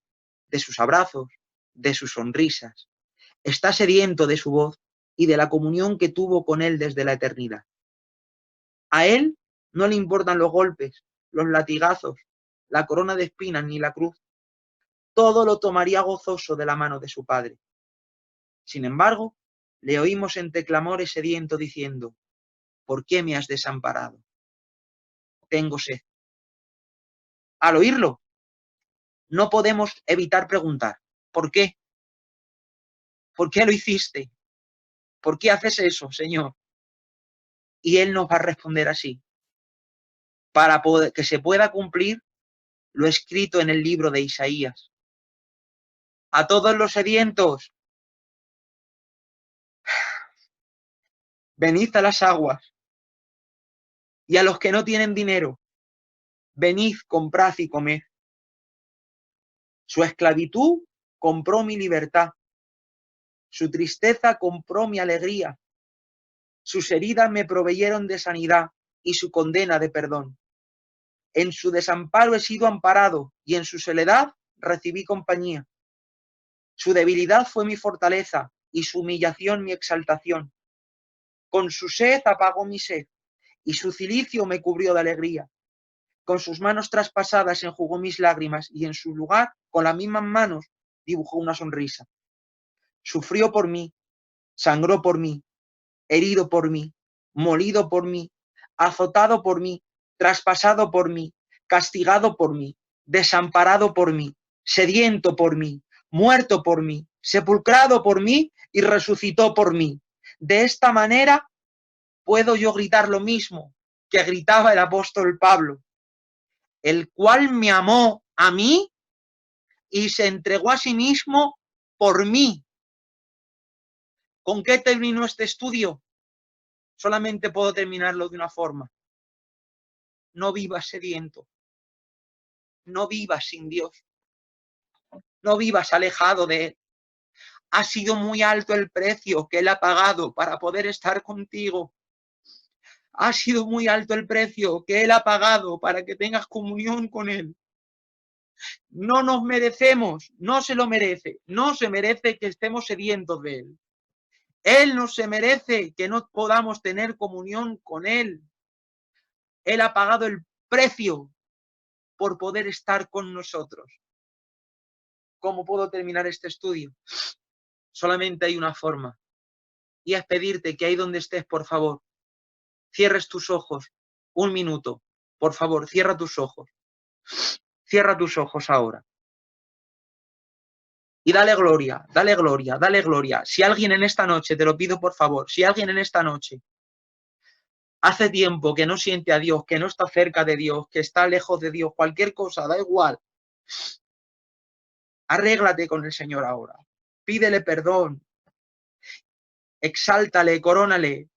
de sus abrazos, de sus sonrisas. Está sediento de su voz y de la comunión que tuvo con él desde la eternidad. A él no le importan los golpes, los latigazos, la corona de espinas ni la cruz. Todo lo tomaría gozoso de la mano de su Padre. Sin embargo, le oímos entre clamores sediento diciendo, ¿por qué me has desamparado? Tengo sed. Al oírlo, no podemos evitar preguntar, ¿por qué? ¿Por qué lo hiciste? ¿Por qué haces eso, Señor? Y Él nos va a responder así, para que se pueda cumplir lo escrito en el libro de Isaías. A todos los sedientos, venid a las aguas, y a los que no tienen dinero, venid, comprad y comed. Su esclavitud compró mi libertad, su tristeza compró mi alegría, sus heridas me proveyeron de sanidad y su condena de perdón. En su desamparo he sido amparado y en su soledad recibí compañía. Su debilidad fue mi fortaleza y su humillación mi exaltación. Con su sed apagó mi sed y su cilicio me cubrió de alegría. Con sus manos traspasadas enjugó mis lágrimas y en su lugar, con las mismas manos, dibujó una sonrisa. Sufrió por mí, sangró por mí, herido por mí, molido por mí, azotado por mí, traspasado por mí, castigado por mí, desamparado por mí, sediento por mí, muerto por mí, sepulcrado por mí y resucitó por mí. De esta manera puedo yo gritar lo mismo que gritaba el apóstol Pablo, el cual me amó a mí y se entregó a sí mismo por mí. ¿Con qué terminó este estudio? Solamente puedo terminarlo de una forma. No vivas sediento. No vivas sin Dios. No vivas alejado de Él. Ha sido muy alto el precio que Él ha pagado para poder estar contigo. Ha sido muy alto el precio que Él ha pagado para que tengas comunión con Él. No nos merecemos, no se lo merece, no se merece que estemos sedientos de Él. Él no se merece que no podamos tener comunión con Él. Él ha pagado el precio por poder estar con nosotros. ¿Cómo puedo terminar este estudio? Solamente hay una forma, y es pedirte que ahí donde estés, por favor, cierres tus ojos un minuto. Por favor, cierra tus ojos. Cierra tus ojos ahora. Y dale gloria, dale gloria, dale gloria. Si alguien en esta noche, te lo pido por favor, si alguien en esta noche hace tiempo que no siente a Dios, que no está cerca de Dios, que está lejos de Dios, cualquier cosa, da igual. Arréglate con el Señor ahora. Pídele perdón. Exáltale, corónale.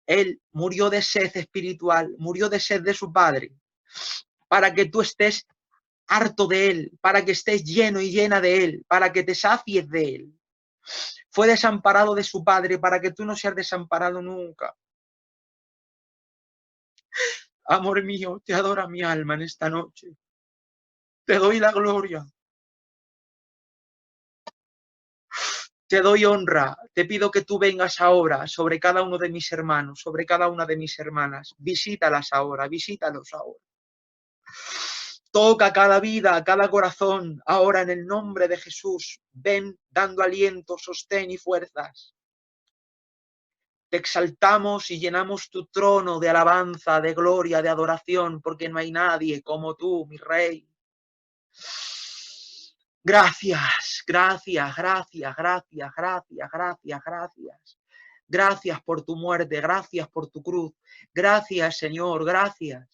Él murió de sed espiritual, murió de sed de su Padre, para que tú estés harto de Él, para que estés lleno y llena de Él, para que te sacies de Él. Fue desamparado de su Padre para que tú no seas desamparado nunca. Amor mío, te adora mi alma en esta noche. Te doy la gloria. Te doy honra. Te pido que tú vengas ahora sobre cada uno de mis hermanos, sobre cada una de mis hermanas. Visítalas ahora, visítalos ahora. Toca cada vida, cada corazón, ahora en el nombre de Jesús. Ven dando aliento, sostén y fuerzas. Te exaltamos y llenamos tu trono de alabanza, de gloria, de adoración, porque no hay nadie como tú, mi Rey. Gracias, gracias, gracias, gracias, gracias, gracias, gracias. Gracias por tu muerte, gracias por tu cruz. Gracias, Señor, gracias.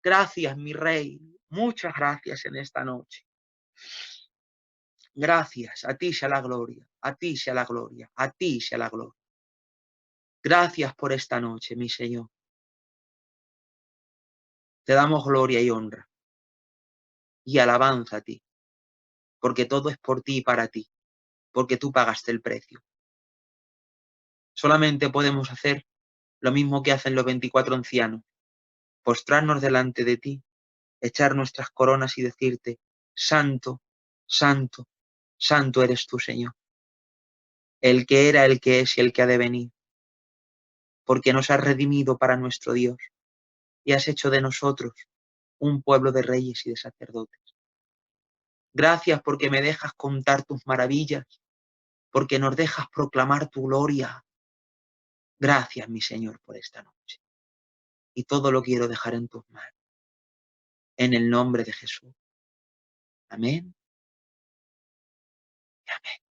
Gracias, mi Rey. Muchas gracias en esta noche. Gracias, a ti sea la gloria, a ti sea la gloria, a ti sea la gloria. Gracias por esta noche, mi Señor. Te damos gloria y honra y alabanza a ti, porque todo es por ti y para ti, porque tú pagaste el precio. Solamente podemos hacer lo mismo que hacen los 24 ancianos, postrarnos delante de ti, echar nuestras coronas y decirte, Santo, Santo, Santo eres tú, Señor, el que era, el que es y el que ha de venir, porque nos has redimido para nuestro Dios y has hecho de nosotros un pueblo de reyes y de sacerdotes. Gracias porque me dejas contar tus maravillas, porque nos dejas proclamar tu gloria. Gracias, mi Señor, por esta noche. Y todo lo quiero dejar en tus manos. en el nombre de Jesús. Amén. Y amén.